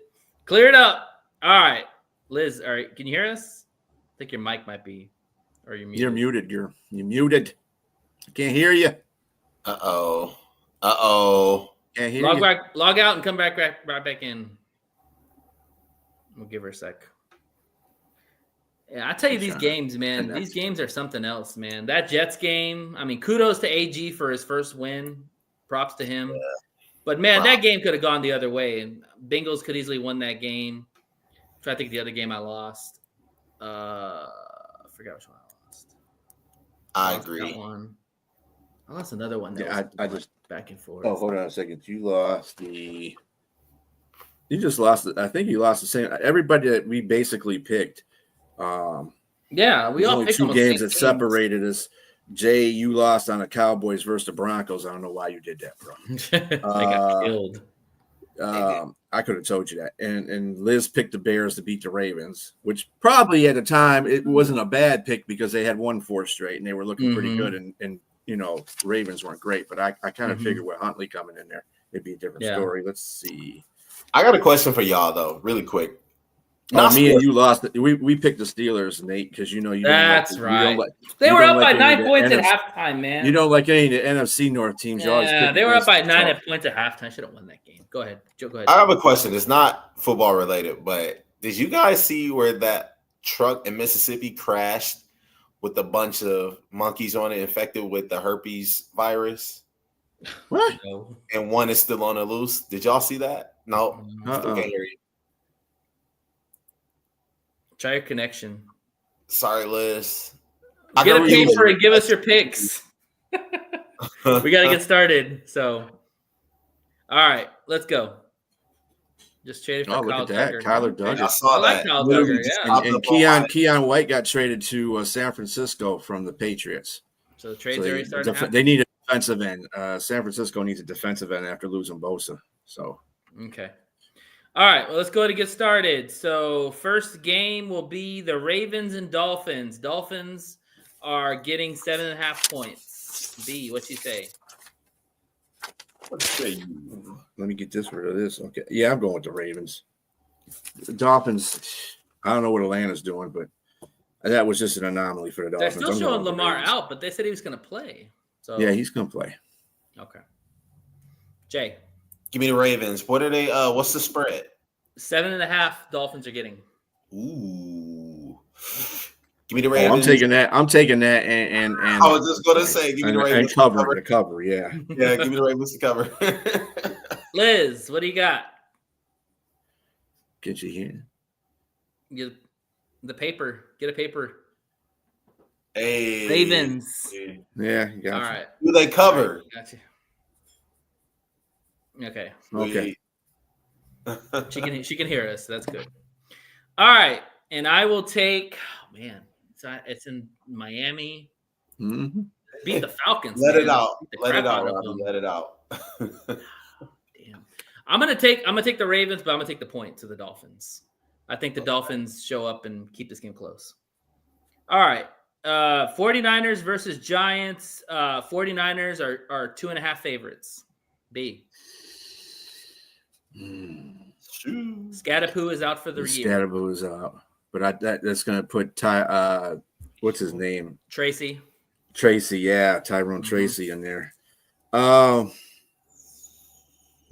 Clear it up. All right. Liz, all right. Can you hear us? I think your mic might be Or you're muted. You're muted. You're muted. I can't hear you. Uh-oh. Can't hear you. Log out and come right back in. We'll give her a sec. Yeah, I tell you, these games, man. These games are something else, man. That Jets game. I mean, kudos to AG for his first win. Props to him. Yeah. But man, that game could have gone the other way, and Bengals could easily won that game. I'm trying to think of the other game I lost. I forgot which one I lost. I agree. One. I lost another one. I just back and forth. Oh, hold on a second. You just lost it. I think you lost the same. Everybody that we basically picked. Yeah, we all only picked 2 games that separated us. Jay, you lost on the Cowboys versus the Broncos. I don't know why you did that, bro. I got killed. I could have told you that. And Liz picked the Bears to beat the Ravens, which probably at the time it wasn't a bad pick because they had won 4 straight and they were looking pretty good. And Ravens weren't great, but I kind of figured with Huntley coming in there, it'd be a different story. Let's see. I got a question for y'all though, really quick. Me and you lost. We picked the Steelers, Nate, because you that's right. They were up by 9 points at halftime, man. You don't like any of the NFC North teams. Yeah, they were up by 9 points at halftime. Should have won that game. Go ahead, Joe. Go ahead. I have a question. It's not football related, but did you guys see where that truck in Mississippi crashed with a bunch of monkeys on it infected with the herpes virus? What? And one is still on the loose. Did y'all see that? No. Still can't hear you. Try your connection. Sorry, Liz. Get a paper and give us your picks. We got to get started. So, all right, let's go. Just traded for Kyle Duggar. Kyler Duggar. I saw that. Kyle Duggar, yeah. And Keon White got traded to San Francisco from the Patriots. So the trade's already started. They need a defensive end. San Francisco needs a defensive end after losing Bosa. So okay. All right, well, let's go ahead and get started. So first game will be the Ravens and Dolphins. Dolphins are getting 7.5 points. B, what you say? Let me get rid of this. Okay. Yeah, I'm going with the Ravens. The Dolphins, I don't know what Atlanta's doing, but that was just an anomaly for the Dolphins. They're still showing Lamar out, but they said he was going to play. So yeah, he's going to play. Okay. Jay. Give me the Ravens. What are they? What's the spread? 7.5 Dolphins are getting. Ooh. Give me the Ravens. I'm taking that. And I was just going to say, give me the Ravens. And cover, yeah. Yeah, give me the Ravens to cover. Liz, what do you got? Get you here. Get the paper. Get a paper. Hey. Ravens. Yeah, you got all you. right. Do they cover? Right, got you. Okay. She can hear us. That's good. All right, and I will take. Oh man, it's in Miami. Mm-hmm. Beat the Falcons. Let man. it out. Let it out, Robbie. Let it out. Damn. I'm gonna take the Ravens, but I'm gonna take the point to the Dolphins. I think the Dolphins show up and keep this game close. All right. 49ers versus Giants. 49ers are 2.5 favorites. B. Scadapoo is out for the year. Scadapoo is out, but that's going to put what's his name? Tracy, yeah, Tyrone Tracy in there.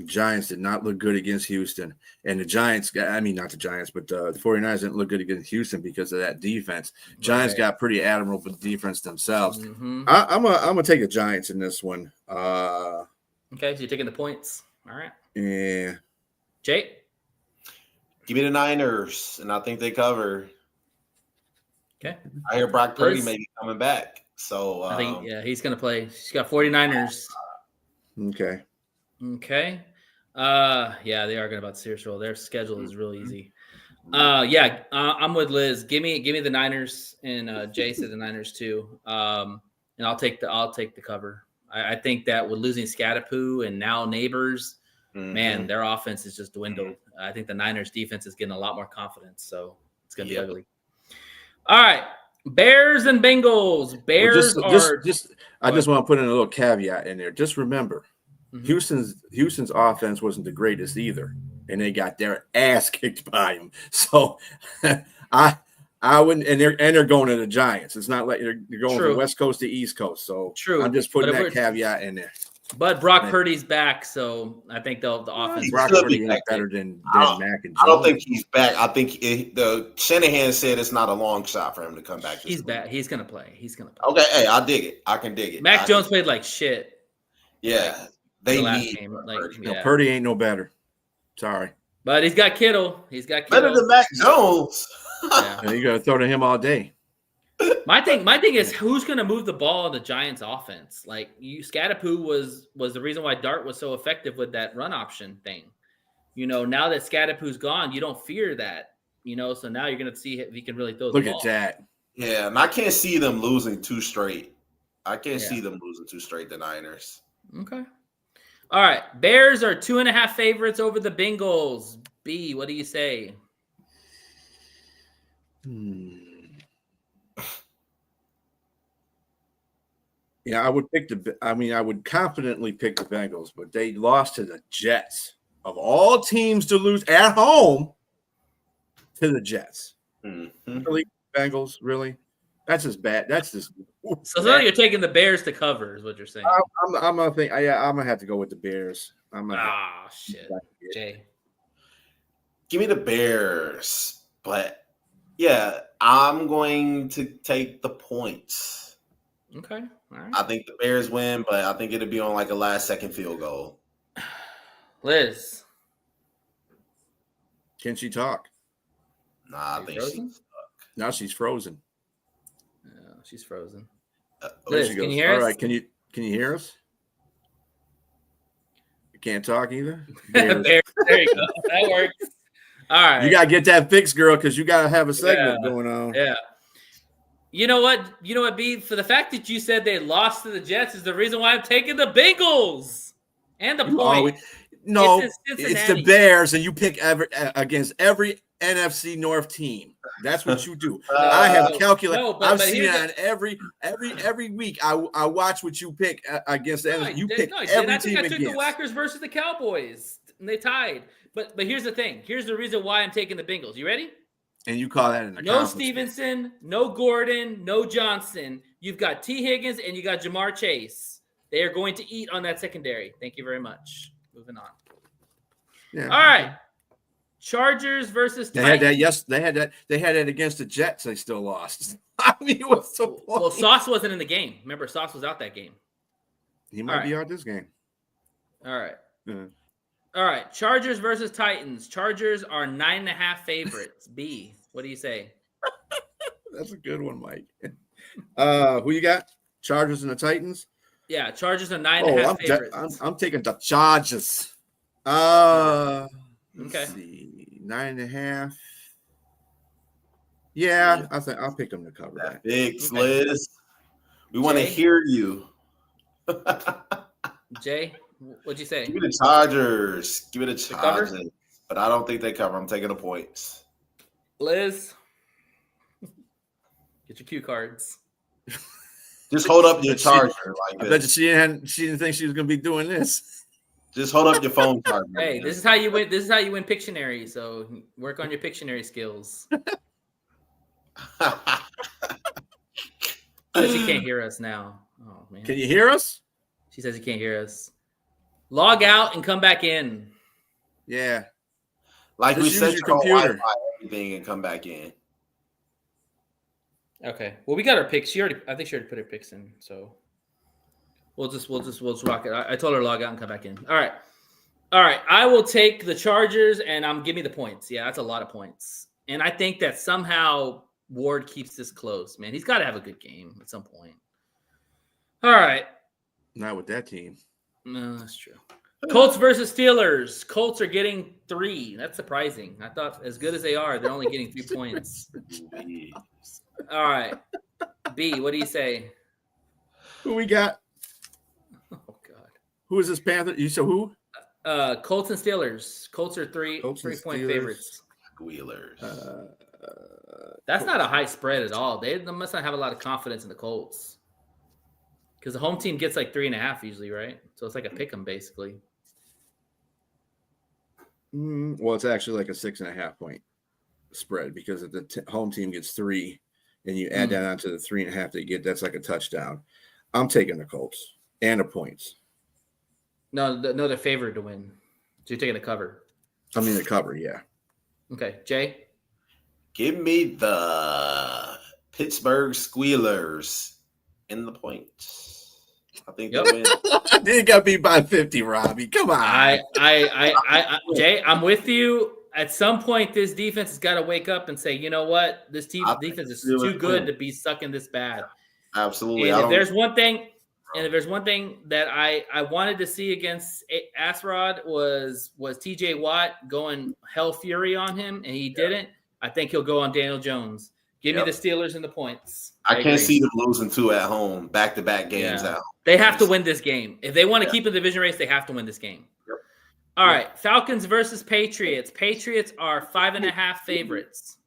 Giants did not look good against Houston, and the Giants. I mean, not the Giants, but the 49ers didn't look good against Houston because of that defense. Giants got pretty admirable defense themselves. Mm-hmm. I'm gonna take the Giants in this one. Okay, so you're taking the points. All right. Yeah. Jake? Give me the Niners, and I think they cover. Okay. I hear Brock Purdy may be coming back. So I think he's going to play. She's got 49ers. Okay. Yeah, they are going to about serious roll. Their schedule is real easy. I'm with Liz. Give me the Niners, and Jay said the Niners too. And I'll take the cover. I think that with losing Scadapoo and now Neighbors, man, their offense has just dwindled. I think the Niners defense is getting a lot more confidence, so it's going to be ugly. All right, Bears and Bengals. I just want to put in a little caveat in there. Just remember, Houston's offense wasn't the greatest either, and they got their ass kicked by them. So I I wouldn't, and they're going to the Giants. It's not like you're going True. from West Coast to East Coast. So true. I'm just putting that caveat in there. But Brock Purdy's back, so I think the offense. Brock Purdy is better than Mac and Jones. I don't think he's back. I think the Shanahan said it's not a long shot for him to come back. He's back. He's gonna play. Okay, hey, I dig it. I can dig it. Mac Jones played like shit. Yeah, they need game. Purdy. No, Purdy ain't no better. Sorry, but he's got Kittle. Better than Mac Jones. Yeah, you got to throw to him all day. My thing is who's going to move the ball in the Giants offense? Like Scatapoo was the reason why Dart was so effective with that run option thing. Now that Scatapoo's gone, you don't fear that. So now you're going to see if he can really throw the ball. Look at that. Yeah, and I can't see them losing two straight. The Niners. Okay. All right. Bears are 2.5 favorites over the Bengals. B, what do you say? Yeah, I would confidently pick the Bengals, but they lost to the Jets. Of all teams to lose at home to the Jets. Mm-hmm. Really, Bengals, really? That's just bad. That's just so now you're taking the Bears to cover, is what you're saying. I'm gonna have to go with the Bears. Shit. Jay. Give me the Bears, but yeah, I'm going to take the points. Okay. All right. I think the Bears win, but I think it'll be on like a last-second field goal. Liz. Can she talk? Nah, I think she's stuck. Now she's frozen. Yeah, she's frozen. Liz, can you hear us? All right, can you hear us? You can't talk either? There you go. That works. All right. You gotta get that fixed, girl, because you gotta have a segment going on. Yeah. You know what, B? For the fact that you said they lost to the Jets is the reason why I'm taking the Bengals and the point. It's the Bears, and you pick against every NFC North team. That's what you do. I have calculated. I've seen it on every week. I watch what you pick against the NFC. You pick every team against. I took the Whackers versus the Cowboys, and they tied. But here's the thing. Here's the reason why I'm taking the Bengals. You ready? And you call that an accomplishment. No Stevenson, no Gordon, no Johnson. You've got T. Higgins and you got Jamar Chase. They are going to eat on that secondary. Thank you very much. Moving on. Yeah. All right. Chargers versus Titans. They had that against the Jets. They still lost. I mean, what's the point? Well, Sauce wasn't in the game. Remember, Sauce was out that game. He might be out this game. All right. Yeah. All right, Chargers versus Titans. Chargers are 9.5 favorites. B, what do you say? That's a good one, Mike. Who you got? Chargers and the Titans? Yeah, Chargers are 9.5 favorites. I'm taking the Chargers. Okay. Let's see, 9.5. Yeah, I think I'll pick them to cover that. Big Liz. We want to hear you. Jay? What'd you say? Give me the Chargers. Give me the Chargers. But I don't think they cover. I'm taking the points. Liz, get your cue cards. Just hold up your charger. I bet she didn't think she was going to be doing this. Just hold up your phone card. Hey, this is how you win. This is how you win Pictionary. So work on your Pictionary skills. She can't hear us now. Oh man. Can you hear us? She says you can't hear us. Log out and come back in. Yeah. Like we said, your computer, everything, and come back in. Okay. Well, we got our picks. I think she already put her picks in. So we'll just rock it. I told her to log out and come back in. All right. I will take the Chargers and give me the points. Yeah, that's a lot of points. And I think that somehow Ward keeps this close. Man, he's got to have a good game at some point. All right. Not with that team. No, that's true. Colts versus Steelers. Colts are getting 3. That's surprising. I thought as good as they are, they're only getting 3 points. All right. B, what do you say? Who we got? Oh, God. Who is this Panther? You said who? Colts and Steelers. Colts are 3-point favorites. Wheelers. That's not a high spread at all. They must not have a lot of confidence in the Colts. Because the home team gets like 3.5 usually, right? So it's like a pick 'em basically. Well, it's actually like a 6.5 point spread because if the home team gets 3 and you add that onto the 3.5 they get, that's like a touchdown. I'm taking the Colts and the points. No, they're favored to win. So you're taking the cover. I mean the cover, yeah. Okay, Jay? Give me the Pittsburgh Squealers in the points. I think they'll win. They got beat by 50, Robbie. Come on. Jay, I'm with you. At some point, this defense has got to wake up and say, you know what? This defense is too good to be sucking this bad. Absolutely. And if there's one thing that I wanted to see against Asrod was TJ Watt going hell fury on him, and he didn't. I think he'll go on Daniel Jones. Give me the Steelers and the points. I can't see them losing 2 at home, back-to-back games out. They have to win this game. If they want to keep in the division race, they have to win this game. Yep. All right, Falcons versus Patriots. Patriots are 5.5 favorites.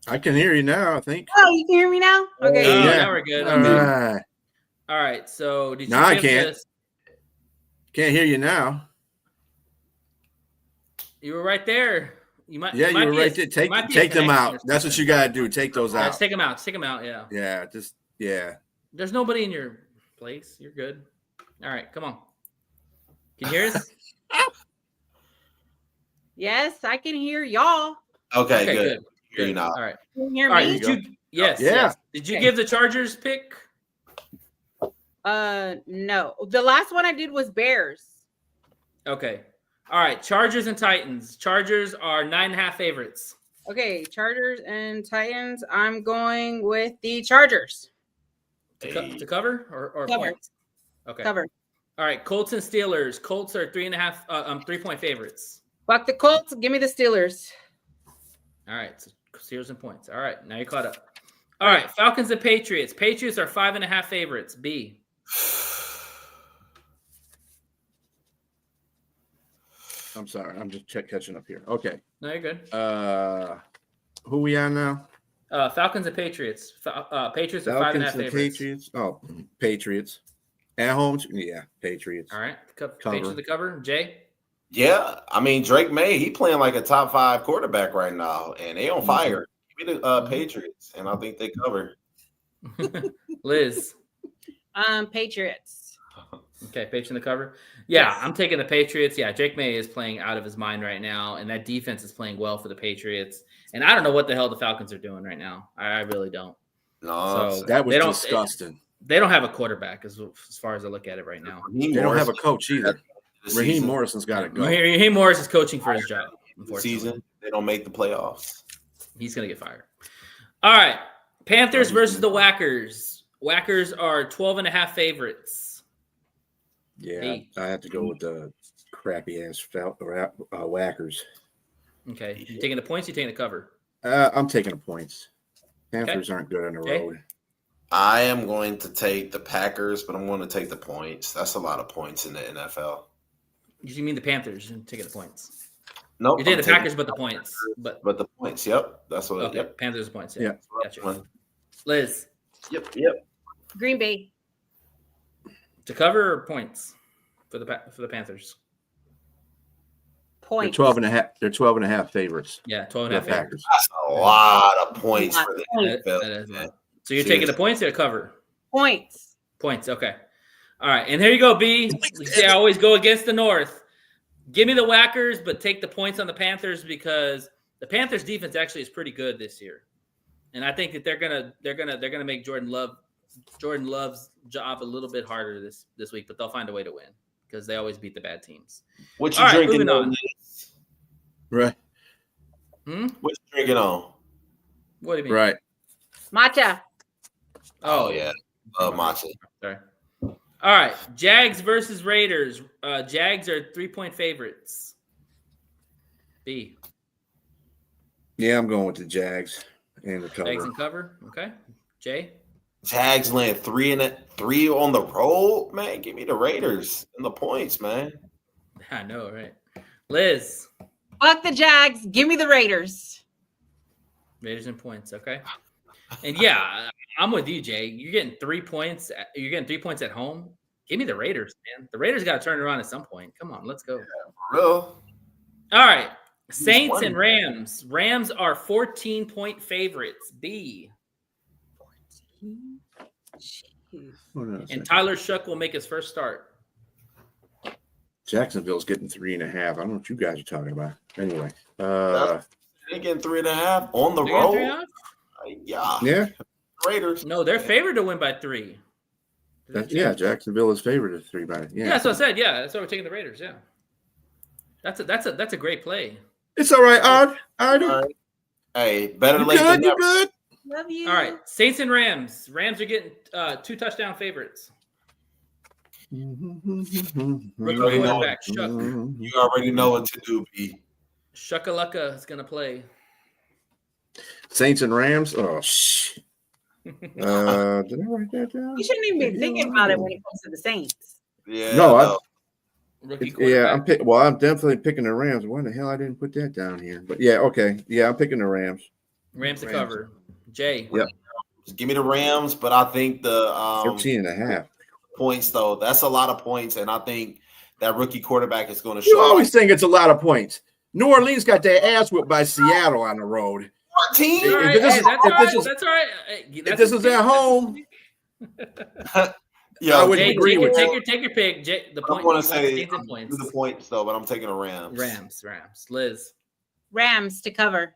I can hear you now, I think. Oh, you can hear me now? Okay. Oh, now we're good. All right, so did you I give can't. this? Can't hear you now. You were right there. You were right there. Take them out. That's what you got to do. Take those out. Just take them out. Take them out, yeah. Yeah. There's nobody in your place. You're good. All right, come on. Can you hear us? Yes, I can hear y'all. Okay, good. Hear you now. All right. Can you hear All right, me? Yes. Did you give the Chargers pick? No. The last one I did was Bears. Okay. All right, Chargers and Titans. Chargers are 9.5 favorites. Okay, Chargers and Titans. I'm going with the Chargers. To cover or Cover. points? Okay. Cover. All right, Colts and Steelers. Colts are 3.5 favorites. Fuck the Colts. Give me the Steelers. All right, so Steelers and points. All right, now you caught up. All right, Falcons and Patriots. Patriots are 5.5 favorites. B. I'm sorry. I'm just catching up here. Okay. No, you're good. Who we on now? Falcons and Patriots. Patriots are 5.5 favorites. Patriots. Oh, Patriots. At home? Yeah, Patriots. All right. Patriots the cover. Jay? Yeah. I mean, Drake May, he playing like a top 5 quarterback right now, and they on fire. Give me the Patriots, and I think they cover. Liz? Patriots. Okay, Patriots in the cover. Yeah, I'm taking the Patriots. Yeah, Drake May is playing out of his mind right now, and that defense is playing well for the Patriots. And I don't know what the hell the Falcons are doing right now. I really don't. No, so that was disgusting. They don't have a quarterback as far as I look at it right now. They don't have a coach either. Raheem Morrison's got to go. Raheem Morris is coaching for his job. Season, they don't make the playoffs. He's going to get fired. All right, Panthers versus the Whackers. Whackers are 12.5 favorites. Yeah, I have to go with the crappy ass Whackers. Okay, you taking the points? You taking the cover? I'm taking the points. Panthers aren't good on the road. I am going to take the Packers, but I'm going to take the points. That's a lot of points in the NFL. You mean the Panthers? You're taking the points? No, nope, you did the Packers, but the points. But the points. Yep, that's what. Okay, yep. Panthers points. Yeah. Gotcha. Liz. Yep. Green Bay. To cover or points for the Panthers? Points. They're 12.5. They're 12.5 favorites. Yeah, 12.5 favorites. That's a lot of points for the NFL. That is a lot. So you're taking the points or the cover? Points. Points. Okay. All right, and here you go, B. I always go against the North. Give me the Whackers, but take the points on the Panthers because the Panthers defense actually is pretty good this year, and I think that they're gonna make Jordan Love's job a little bit harder this week, but they'll find a way to win because they always beat the bad teams. What you drinking on? Right. What you drinking on? What do you mean? Right. Matcha. Oh yeah, matcha. Sorry. All right, Jags versus Raiders. Jags are 3-point favorites. B. Yeah, I'm going with the Jags and the cover. Jags and cover. Okay. Jay. Jags land 3 on the road, man. Give me the Raiders and the points, man. I know, right? Liz. Fuck the Jags. Give me the Raiders. Raiders and points. Okay. And yeah, I'm with you, Jay. You're getting 3 points. You're getting 3 points at home. Give me the Raiders, man. The Raiders got to turn it around at some point. Come on, let's go. Yeah, for real. All right. Saints and Rams. Rams are 14-point favorites. B. 14. And Tyler Shuck will make his first start. Jacksonville's getting 3.5. I don't know what you guys are talking about. Anyway, they're getting 3.5 on the road. Yeah. Raiders. No, they're favored to win by 3. Jacksonville is favored at 3 by. Yeah, that's what I said. Yeah, that's why we're taking the Raiders. Yeah, that's a great play. It's all right, Odd. All right. Hey, better late than never. Good. Love you. All right, Saints and Rams. Rams are getting 2 touchdown favorites. Rookie quarterback Shuck. You already know what to do, B. Shuckalaka is gonna play. Saints and Rams. Oh shit. Did I write that down? You shouldn't even be thinking about it when it comes to the Saints. Yeah. No, I'm definitely picking the Rams. Why the hell I didn't put that down here? But yeah, okay. Yeah, I'm picking the Rams. Rams to cover. Jay. Yep. Just give me the Rams, but I think the 13.5 points though. That's a lot of points, and I think that rookie quarterback is going to show. You always think it's a lot of points. New Orleans got their ass whipped by Seattle on the road. 14. That's all right. If this is at home, yeah, I would agree with you. Take your pick. Jay, the point. I want to say points. The points though, but I'm taking the Rams. Rams. Liz. Rams to cover.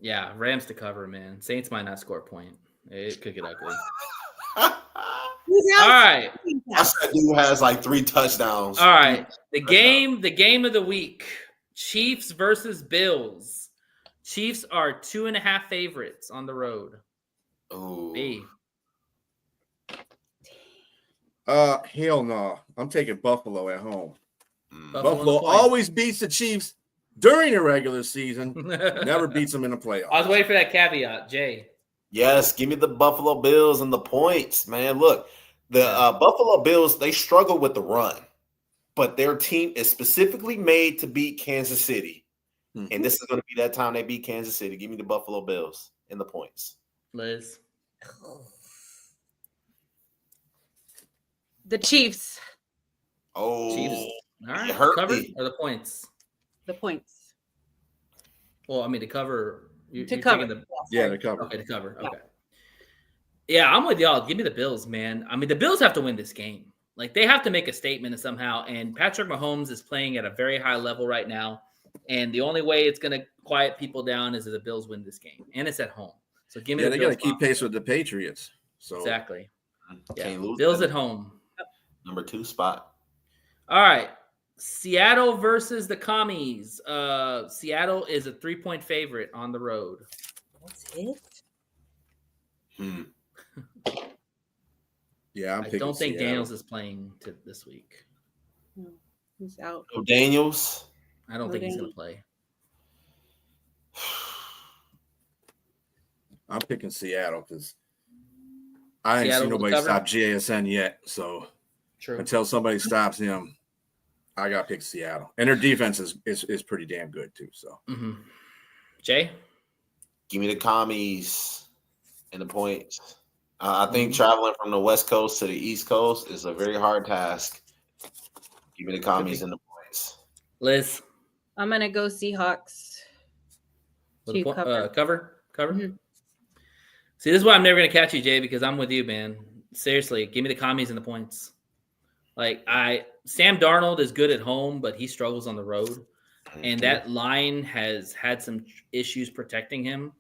Yeah, Rams to cover, man. Saints might not score a point. It could get ugly. All right. I said dude has like 3 touchdowns. All right. The game of the week. Chiefs versus Bills. Chiefs are 2.5 favorites on the road. Oh. B. Hell no. I'm taking Buffalo at home. Buffalo always beats the Chiefs during the regular season. Never beats them in the playoffs. I was waiting for that caveat, Jay. Yes, give me the Buffalo Bills and the points, man. Look, the Buffalo Bills, they struggle with the run, but their team is specifically made to beat Kansas City. Mm-hmm. And this is going to be that time they beat Kansas City. Give me the Buffalo Bills and the points. Liz. The Chiefs. Oh. Chiefs. All right. Cover or the points? The points. Well, I mean, to cover. To cover. To cover. Okay, to cover. Okay. Yeah, I'm with y'all. Give me the Bills, man. I mean, the Bills have to win this game. Like, they have to make a statement somehow. And Patrick Mahomes is playing at a very high level right now. And the only way it's going to quiet people down is if the Bills win this game. And it's at home. So give me the Bills. They got to keep pace with the Patriots. So exactly. Yeah. Bills at home. Number 2 spot. All right. Seattle versus the Commies. Seattle is a 3-point favorite on the road. That's it? Yeah, I don't think Daniels is playing this week. No, he's out. Oh, Daniels? I don't think he's going to play. I'm picking Seattle because I ain't seen nobody stop JSN yet. So until somebody stops him, I got to pick Seattle. And their defense is pretty damn good too. So, Jay? Give me the Commies and the points. I think traveling from the West Coast to the East Coast is a very hard task. Give me the Commies and the points. Liz? I'm going to go Seahawks. Cover? Mm-hmm. See, this is why I'm never going to catch you, Jay, because I'm with you, man. Seriously, give me the Commies and the points. Sam Darnold is good at home, but he struggles on the road. And that line has had some issues protecting him.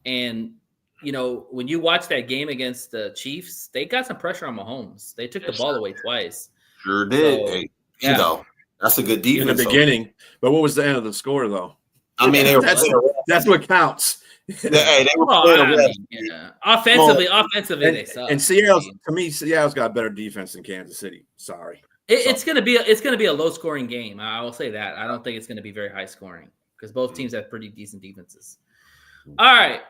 And, when you watch that game against the Chiefs, they got some pressure on Mahomes. They took the ball away twice. Sure did. So, that's a good defense. In the beginning. But what was the end of the score, though? I mean, that's what counts. They were playing Offensively, they suck. And Seattle's got better defense than Kansas City. Sorry. It's gonna be a low scoring game. I will say that. I don't think it's gonna be very high scoring because both teams have pretty decent defenses. All right,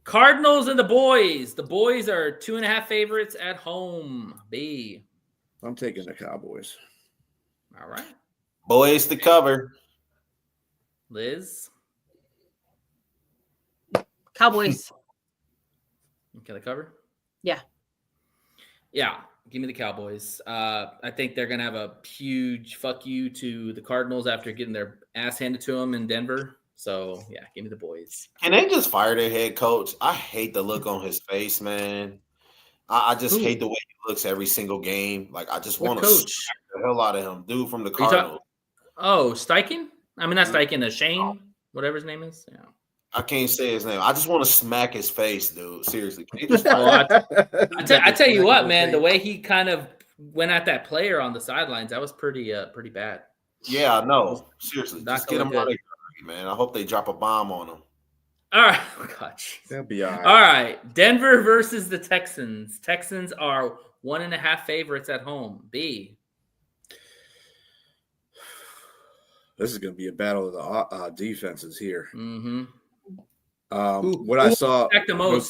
Cardinals and the Boys. The Boys are 2.5 favorites at home. B. I'm taking the Cowboys. All right, Boys to cover. Liz. Cowboys. Okay, the cover. Yeah. Give me the Cowboys. I think they're going to have a huge fuck you to the Cardinals after getting their ass handed to them in Denver. So, yeah, give me the boys. Can they just fire their head coach? I hate the look on his face, man. I just hate the way he looks every single game. Like, I just want to smack the hell out of him. Dude from the Cardinals. Steichen? I mean, not Steichen. Shane, whatever his name is. Yeah. I can't say his name. I just want to smack his face, dude. Seriously. I tell you what, man, the way he kind of went at that player on the sidelines, that was pretty bad. Yeah, I know. Seriously. Just get him out of here, man. I hope they drop a bomb on him. All right. Oh, God. They'll be all right. All right. Denver versus the Texans. Texans are 1.5 favorites at home. B. This is going to be a battle of the defenses here. Mm-hmm. What I saw, the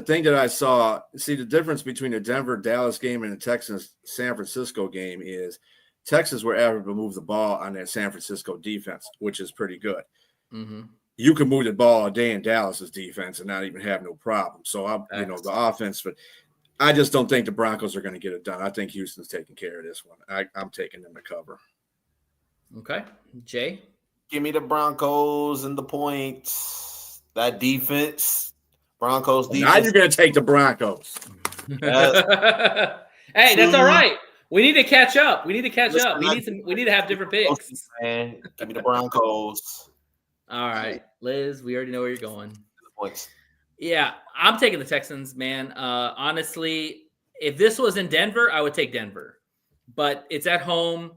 thing that I saw, see the difference between the Denver-Dallas game and the Texans-San Francisco game is Texans were able to move the ball on that San Francisco defense, which is pretty good. Mm-hmm. You can move the ball a day in Dallas's defense and not even have no problem. So the offense, but I just don't think the Broncos are going to get it done. I think Houston's taking care of this one. I'm taking them to cover. Okay, Jay. Give me the Broncos and the points. That defense, Broncos defense. Now you're going to take the Broncos. Hey, that's all right. We need to catch up. We need to have different picks. Man, give me the Broncos. All right, Liz. We already know where you're going. Points. Yeah, I'm taking the Texans, man. Honestly, if this was in Denver, I would take Denver. But it's at home.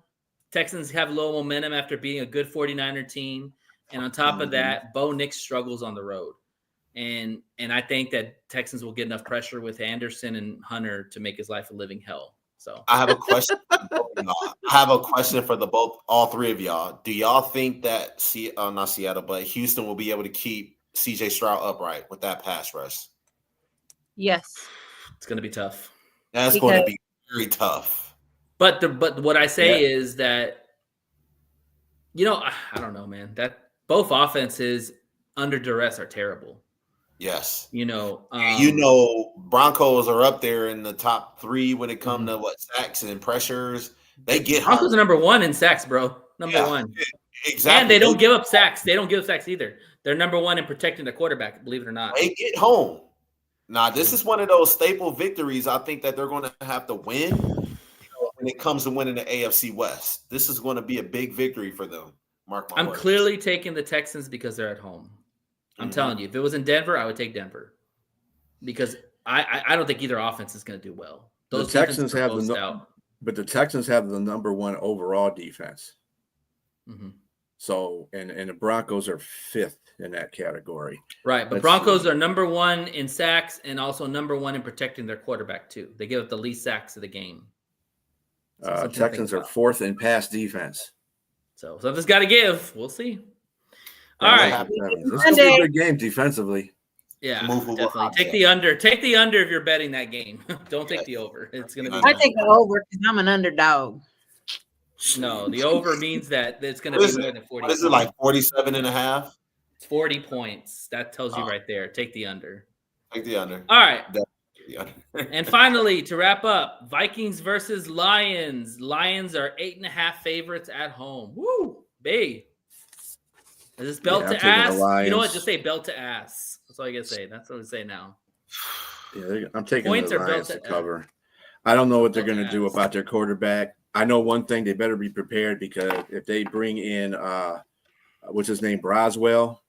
Texans have low momentum after beating a good 49er team. And on top of that, Bo Nix struggles on the road. And I think that Texans will get enough pressure with Anderson and Hunter to make his life a living hell. So I have a question. For all three of y'all. Do y'all think that not Seattle, but Houston will be able to keep CJ Stroud upright with that pass rush? Yes. It's going to be tough. That's going to be very tough. But what I say is that, I don't know, man, that both offenses under duress are terrible. Yes. Broncos are up there in the top 3 when it comes to sacks and pressures. They get Broncos are number 1 in sacks, bro. Number 1. Exactly. And they don't give up sacks. They don't give up sacks either. They're number 1 in protecting the quarterback, believe it or not. They get home. Now, this is one of those staple victories I think that they're going to have to win. When it comes to winning the AFC West, this is going to be a big victory for them. Mark my words. Clearly taking the Texans because they're at home. I'm telling you, if it was in Denver, I would take Denver because I don't think either offense is going to do well. The Texans have the Texans have the number 1 overall defense. Mm-hmm. So and the Broncos are 5th in that category. Right, but Broncos are number 1 in sacks and also number 1 in protecting their quarterback too. They give up the least sacks of the game. Texans are 4th in pass defense. So something's got to give. We'll see. All right. This is a good game defensively. Yeah, definitely. Take the under. Take the under if you're betting that game. Don't take the over. It's going to be. I take the over because I'm an underdog. No, the over means that it's going to be more than 40. Is it like 47.5? It's 40 points. That tells you right there. Take the under. Take the under. All right. And finally, to wrap up, Vikings versus Lions. Lions are 8.5 favorites at home. Woo, babe. Is this belt to ass? You know what? Just say belt to ass. That's all I gotta say. That's what I say now. Yeah, I'm taking the Lions to cover. I don't know what they're going to do about their quarterback. I know one thing: they better be prepared because if they bring in what's his name, Broswell.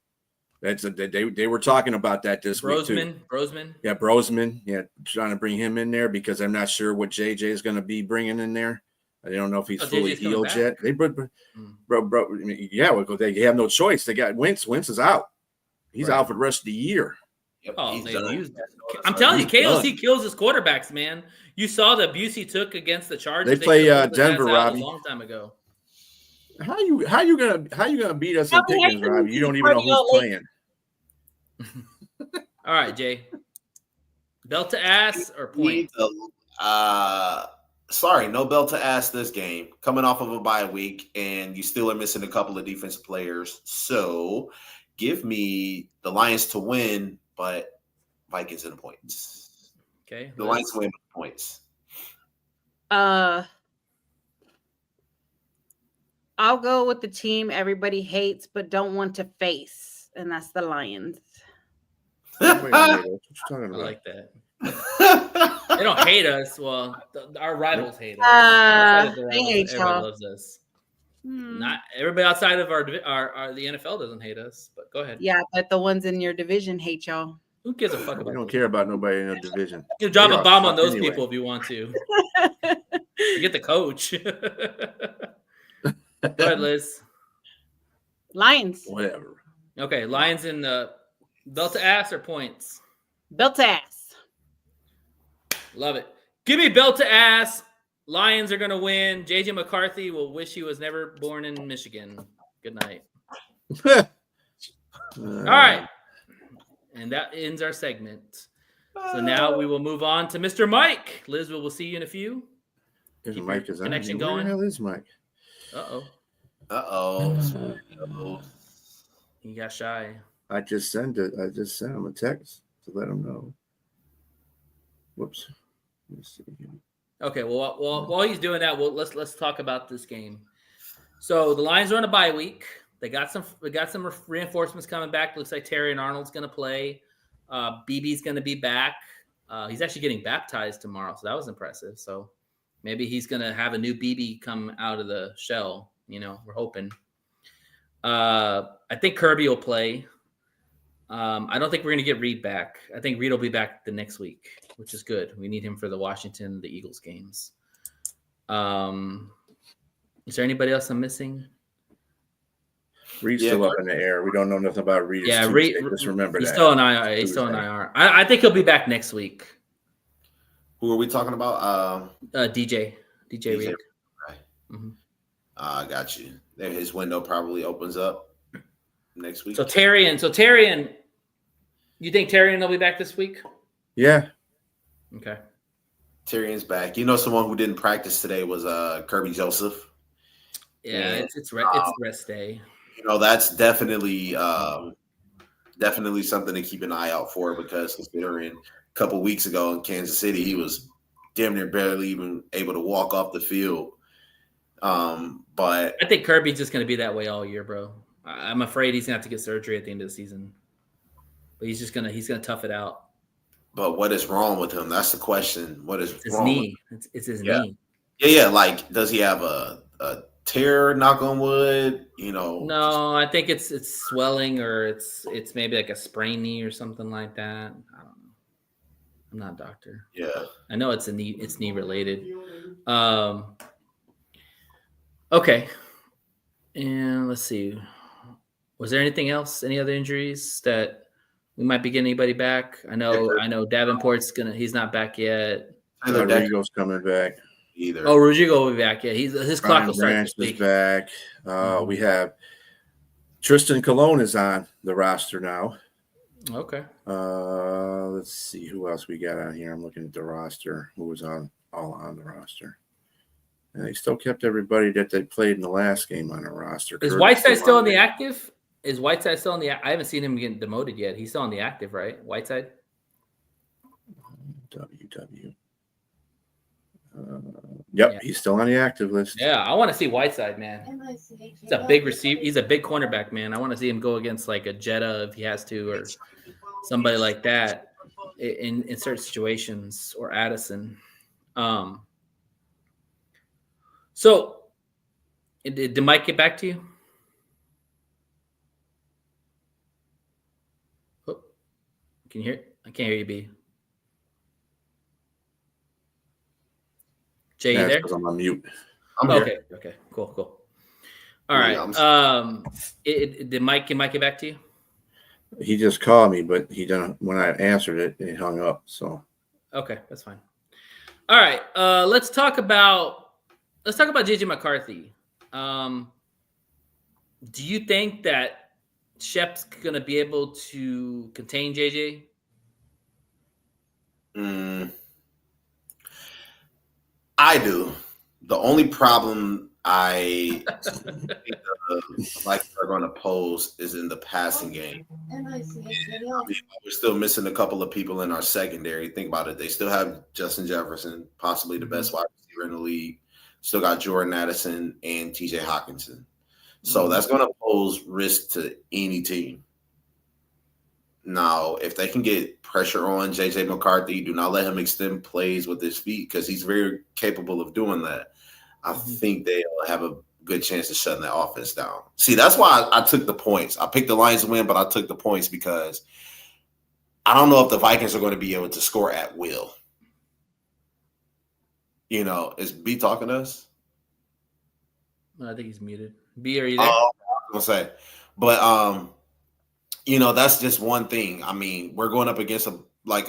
They were talking about that this week too. Brosman. Yeah, Brosman. Yeah, trying to bring him in there because I'm not sure what JJ is going to be bringing in there. I don't know if he's fully healed yet. They have no choice. They got Wentz. Wentz is out. He's out for the rest of the year. Yep, I'm telling you, KOC kills his quarterbacks, man. You saw the abuse he took against the Chargers. They play Denver, Robbie. A long time ago. How you gonna beat us in Pickens, Robbie? You don't even know who's playing. All right, Jay. Belt to ass or point? Sorry, no belt to ass this game. Coming off of a bye week, and you still are missing a couple of defensive players. So give me the Lions to win, but Vikings in the points. Okay. The Lions win points. I'll go with the team everybody hates but don't want to face, and that's the Lions. What you talking about? I like that. They don't hate us. Well, our rivals hate us. They hate everybody y'all. Loves us. Not everybody outside of our the NFL doesn't hate us. But go ahead. Yeah, but the ones in your division hate y'all. Who gives a fuck about? We don't care about nobody in the division. You drop a bomb on those people if you want to. You get the coach. Go ahead, Liz. Lions. Whatever. Okay, Lions in the belt to ass or points? Belt to ass. Love it. Give me belt to ass. Lions are going to win. JJ McCarthy will wish he was never born in Michigan. Good night. All right. And that ends our segment. So now we will move on to Mr. Mike. Liz, we will see you in a few. There's Mike is connection Where going. the hell is Mike? Uh-oh. He got shy. I just sent him a text to let him know. Whoops. Let me see. Okay, well, while he's doing that, let's talk about this game. So the Lions are on a bye week. They got some reinforcements coming back. Looks like Terry and Arnold's going to play. BB's going to be back. He's actually getting baptized tomorrow, so that was impressive. So maybe he's going to have a new BB come out of the shell. We're hoping. I think Kirby will play. I don't think we're going to get Reed back. I think Reed will be back the next week, which is good. We need him for the Washington, the Eagles games. Is there anybody else I'm missing? Reed's still up in the air. We don't know nothing about Reed. Yeah, Reed. Just remember he's that. Still in IR. He's still in IR. I think he'll be back next week. Who are we talking about? DJ Reed. Right. Mm-hmm. Got you. There, his window probably opens up next week. So Terrian, you think Terrian will be back this week? Yeah. Okay. Terrian's back. Someone who didn't practice today was Kirby Joseph. Yeah, it's rest day. That's definitely something to keep an eye out for, because considering a couple weeks ago in Kansas City, he was damn near barely even able to walk off the field. But I think Kirby's just going to be that way all year, bro. I'm afraid he's going to have to get surgery at the end of the season. But he's going to tough it out. But what is wrong with him? That's the question. What is his wrong? Knee. It's his knee. Yeah. Like, does he have a tear? Knock on wood. No, I think it's swelling, or it's maybe like a sprained knee or something like that. I don't know. I'm not a doctor. Yeah, I know it's knee related. Okay, and let's see. Was there anything else? Any other injuries that we might be getting anybody back? I know Davenport's he's not back yet. Rodrigo's coming back. Either. Oh, Rodrigo will be back. Yeah, his clock will start Branch this week. is back. We have Tristan Colon is on the roster now. Okay. Let's see who else we got on here. I'm looking at the roster. Who was all on the roster? And they still kept everybody that they played in the last game on the roster. Is Whiteside still on the active? Is Whiteside still on the? I haven't seen him get demoted yet. He's still on the active, right? Whiteside. WW. Yep, he's still on the active list. Yeah, I want to see Whiteside, man. He's a big receiver. He's a big cornerback, man. I want to see him go against like a Jetta if he has to, or somebody like that in certain situations, or Addison. So, did Mike get back to you? Oh, can you hear? I can't hear you, B. Jay, you there? I'm on mute. Okay, cool. All right. Did Mike get back to you? He just called me, but he didn't. When I answered it, he hung up. So okay, that's fine. All right. Let's talk about JJ McCarthy. Do you think that Shep's gonna be able to contain JJ? I do. The only problem I think Vikings are going to pose is in the passing game. We're still missing a couple of people in our secondary. Think about it. They still have Justin Jefferson, possibly the best wide receiver in the league. Still got Jordan Addison and TJ Hawkinson. So that's going to pose risk to any team. Now, if they can get pressure on J.J. McCarthy, do not let him extend plays with his feet because he's very capable of doing that. I think they'll have a good chance of shutting that offense down. See, that's why I took the points. I picked the Lions to win, but I took the points because I don't know if the Vikings are going to be able to score at will. You know, is B talking to us? I think he's muted. B, are you there? I was going to say. But, you know, that's just one thing. I mean, we're going up against a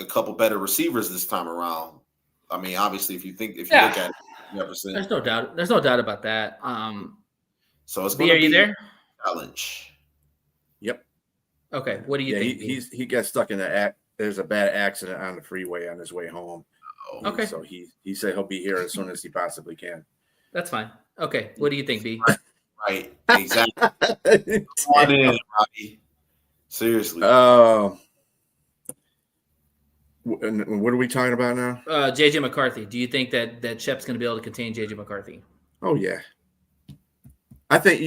couple better receivers this time around. I mean, obviously, if you look at it, Jefferson. There's no doubt. There's no doubt about that. So it's going to be you there? A challenge. Yep. Okay. What do you think? He got stuck in the there's a bad accident on the freeway on his way home. Okay. So he said he'll be here as soon as he possibly can. That's fine. Okay. What do you think, B? Right. Exactly. Come on in, Robbie. Seriously. What are we talking about now? JJ McCarthy. Do you think that Shep's going to be able to contain JJ McCarthy? Oh yeah. I think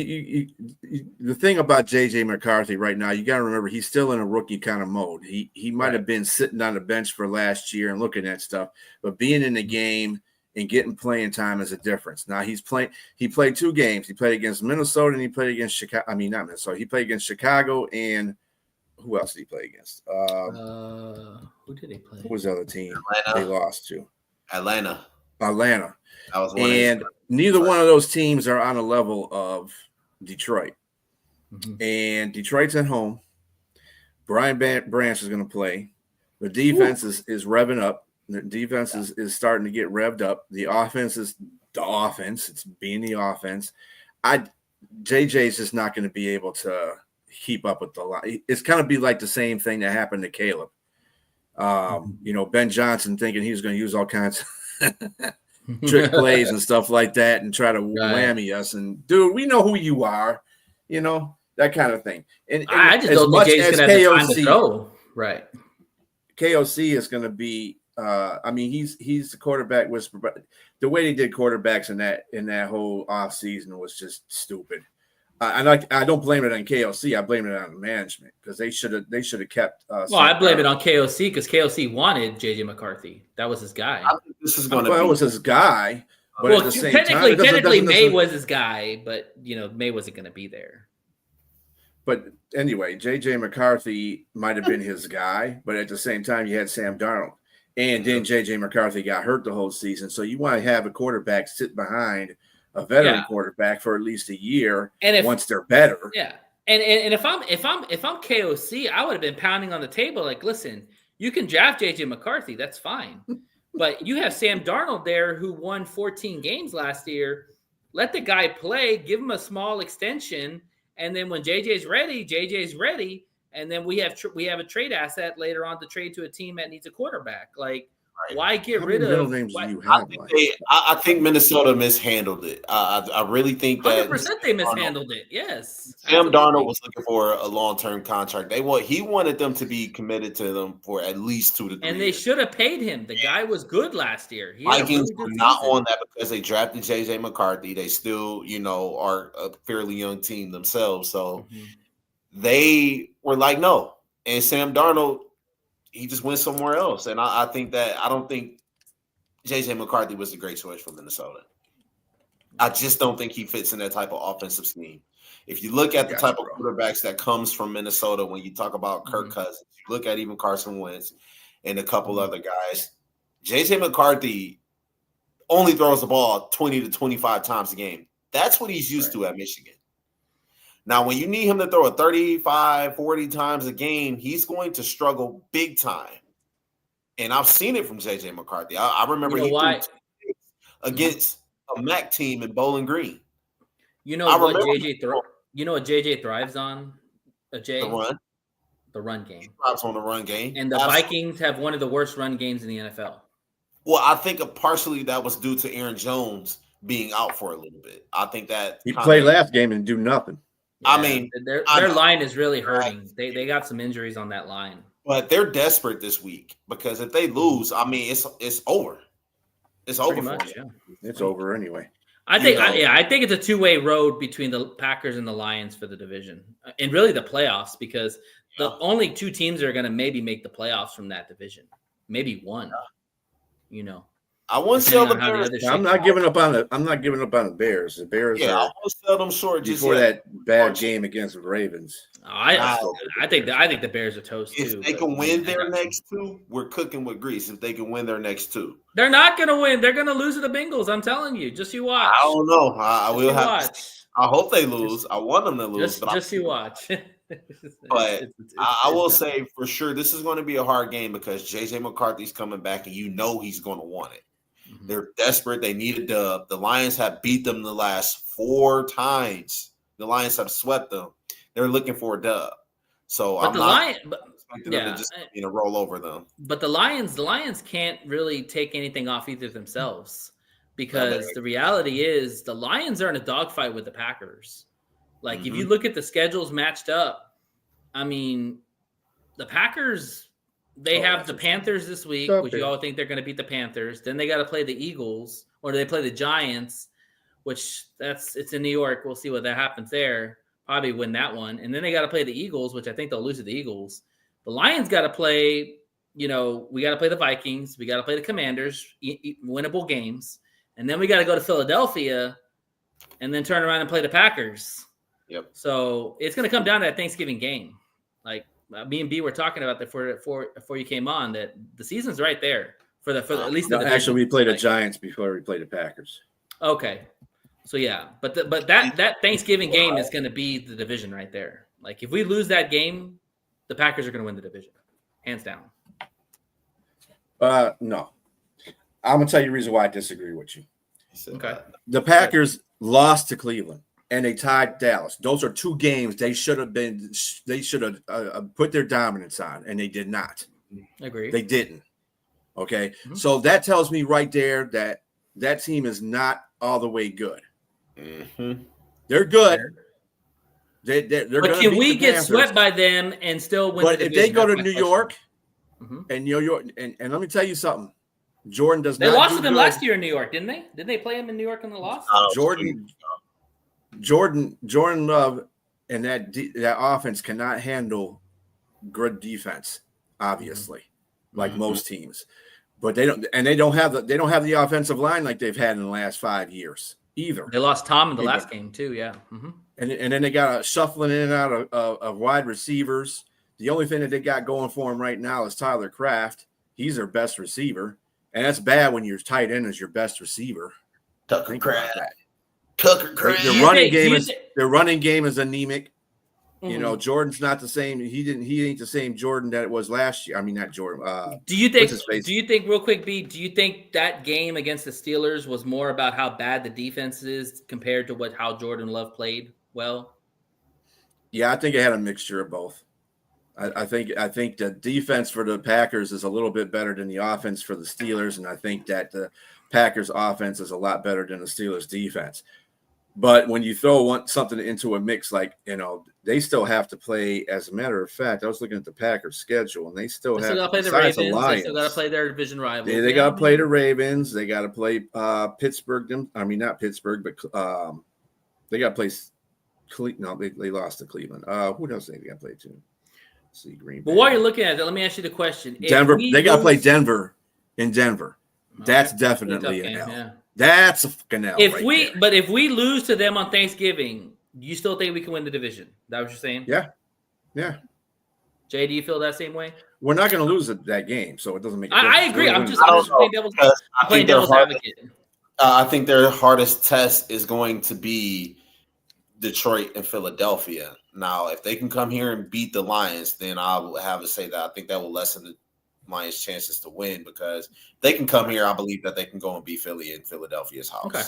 the thing about JJ McCarthy right now, you got to remember he's still in a rookie kind of mode. He might have been sitting on the bench for last year and looking at stuff, but being in the game and getting playing time is a difference. Now he played 2 games. He played against Minnesota and he played against Chicago. I mean, not Minnesota. He played against Chicago and who else did he play against? Who did he play? Who was the other team Atlanta. they lost to? Atlanta. That was one and neither one of those teams are on a level of Detroit. And Detroit's at home. Brian Branch is going to play. The defense is revving up. The defense is starting to get revved up. The offense is the offense. It's being the offense. JJ is just not going to be able to keep up with the line. It's kind of be like the same thing that happened to Caleb. You know, Ben Johnson thinking he was going to use all kinds of trick plays and stuff like that and try to whammy us. And dude, we know who you are, you know, that kind of thing. And I just don't think Jay's going to have the time to throw. Right. KOC is going to be, I mean, he's the quarterback whisperer, but the way they did quarterbacks in that whole off season was just stupid. I don't blame it on KOC. I blame it on the management because they should have kept. I blame it on KOC because KOC wanted JJ McCarthy. That was his guy. I think this is going to. Well, it was his guy. But at the same time, technically, May was his guy, but you know, May wasn't going to be there. But anyway, JJ McCarthy might have been his guy, but at the same time, you had Sam Darnold, and then JJ McCarthy got hurt the whole season. So you want to have a quarterback sit behind a veteran quarterback for at least a year, and once they're better. Yeah. And if I'm KOC, I would have been pounding on the table like, listen, you can draft JJ McCarthy, that's fine. But you have Sam Darnold there who won 14 games last year. Let the guy play, give him a small extension, and then when JJ's ready, and then we have a trade asset later on to trade to a team that needs a quarterback. Like, why get rid of names do you have? I think Minnesota mishandled it. I really think that 100% they mishandled it. Yes, Sam Darnold was looking for a long-term contract. He wanted them to be committed to them for at least 2 to 3 and they years. should have paid him. The guy was good last year. Vikings were not on that because they drafted JJ McCarthy. They still, are a fairly young team themselves, so they were like, no. And Sam Darnold, he just went somewhere else. And I don't think J.J. McCarthy was a great choice for Minnesota. I just don't think he fits in that type of offensive scheme. If you look at the type of quarterbacks that comes from Minnesota, when you talk about Kirk Cousins, you look at even Carson Wentz and a couple other guys, J.J. McCarthy only throws the ball 20 to 25 times a game. That's what he's used to at Michigan. Now, when you need him to throw it 35, 40 times a game, he's going to struggle big time. And I've seen it from J.J. McCarthy. I remember he threw against a MAC team in Bowling Green. You know what JJ thrives on? The run game. He thrives on the run game. And the Vikings have one of the worst run games in the NFL. Well, I think partially that was due to Aaron Jones being out for a little bit. I think that he played last game and do nothing. Yeah, I mean, their line is really hurting. They got some injuries on that line. But they're desperate this week because if they lose, I mean, it's over. It's over for them. It's over anyway. I think it's a two-way road between the Packers and the Lions for the division, and really the playoffs, because the only two teams that are going to maybe make the playoffs from that division, maybe one. You know, I won't sell the Bears. I'm not giving up on the Bears. The Bears. Yeah, I won't sell them short before that bad game against the Ravens. I think the Bears are toast too. If they can win their next two, we're cooking with grease. If they can win their next two, they're not going to win. They're going to lose to the Bengals. I'm telling you. Just you watch. I don't know. I will have. Watch. I hope they lose. I want them to lose. Just you watch. But I will say for sure this is going to be a hard game because J.J. McCarthy's coming back, and you know he's going to want it. Mm-hmm. They're desperate. They need a dub. The Lions have beat them the last 4 times. The Lions have swept them. They're looking for a dub. So I'm not expecting them to just roll over them. But the Lions can't really take anything off either themselves, because the reality is the Lions are in a dogfight with the Packers. Like if you look at the schedules matched up, I mean, the Packers, they have the Panthers this week, which you all think they're going to beat the Panthers. Then they got to play the Eagles, or they play the Giants, which it's in New York. We'll see what that happens there. Probably win that one. And then they got to play the Eagles, which I think they'll lose to the Eagles. The Lions got to play, we got to play the Vikings. We got to play the Commanders, winnable games. And then we got to go to Philadelphia and then turn around and play the Packers. Yep. So it's going to come down to that Thanksgiving game. Like me and B were talking about that before you came on, that the season's right there for at least. Actually, we played the Giants before we played the Packers. Okay. So yeah, but that Thanksgiving game is going to be the division right there. Like if we lose that game, the Packers are going to win the division, hands down. No, I'm gonna tell you the reason why I disagree with you. Okay. The Packers lost to Cleveland and they tied Dallas. Those are 2 games they should have put their dominance on, and they did not. Agree. They didn't. Okay, so that tells me right there that team is not all the way good. Mm-hmm. They're good. They're but can we get swept by them and still win? But if they go to New York, and and let me tell you something, Jordan does not. They lost to them last year in New York, didn't they? Didn't they play them in New York in the loss? Jordan Love and that offense cannot handle good defense, obviously, like most teams. But they don't have the offensive line like they've had in the last 5 years either. They lost Tom in the last game too, yeah. Mm-hmm. And then they got a shuffling in and out of wide receivers. The only thing that they got going for them right now is Tyler Kraft. He's their best receiver, and that's bad when your tight end is your best receiver. Tucker Kraft. Their running game is anemic. Mm-hmm. Jordan's not the same. He ain't the same Jordan that it was last year. I mean, not Jordan. Do you think real quick, B, do you think that game against the Steelers was more about how bad the defense is compared to how Jordan Love played well? Yeah, I think it had a mixture of both. I think the defense for the Packers is a little bit better than the offense for the Steelers, and I think that the Packers offense is a lot better than the Steelers defense. But when you throw something into a mix, like, they still have to play. As a matter of fact, I was looking at the Packers schedule, and they still have to play the Ravens. They still got to play their division rivals. They got to play the Ravens. They got to play Pittsburgh. I mean, not Pittsburgh, but they got to play. No, they lost to Cleveland. Who else they got to play to? Let's see, Green Bay. But while you're looking at that, let me ask you the question: Denver. They got to play Denver in Denver. That's definitely an L. Yeah. That's a fucking L. If we lose to them on Thanksgiving, do you still think we can win the division? Is that what you're saying? Yeah. Jay, do you feel that same way? We're not going to lose that game, so it doesn't make. I agree. I'm just playing devil's advocate. I think their hardest test is going to be Detroit and Philadelphia. Now, if they can come here and beat the Lions, then I will have to say that I think that will lessen the Lions' chances to win, because they can come here. I believe that they can go and beat Philly in Philadelphia's house. Okay.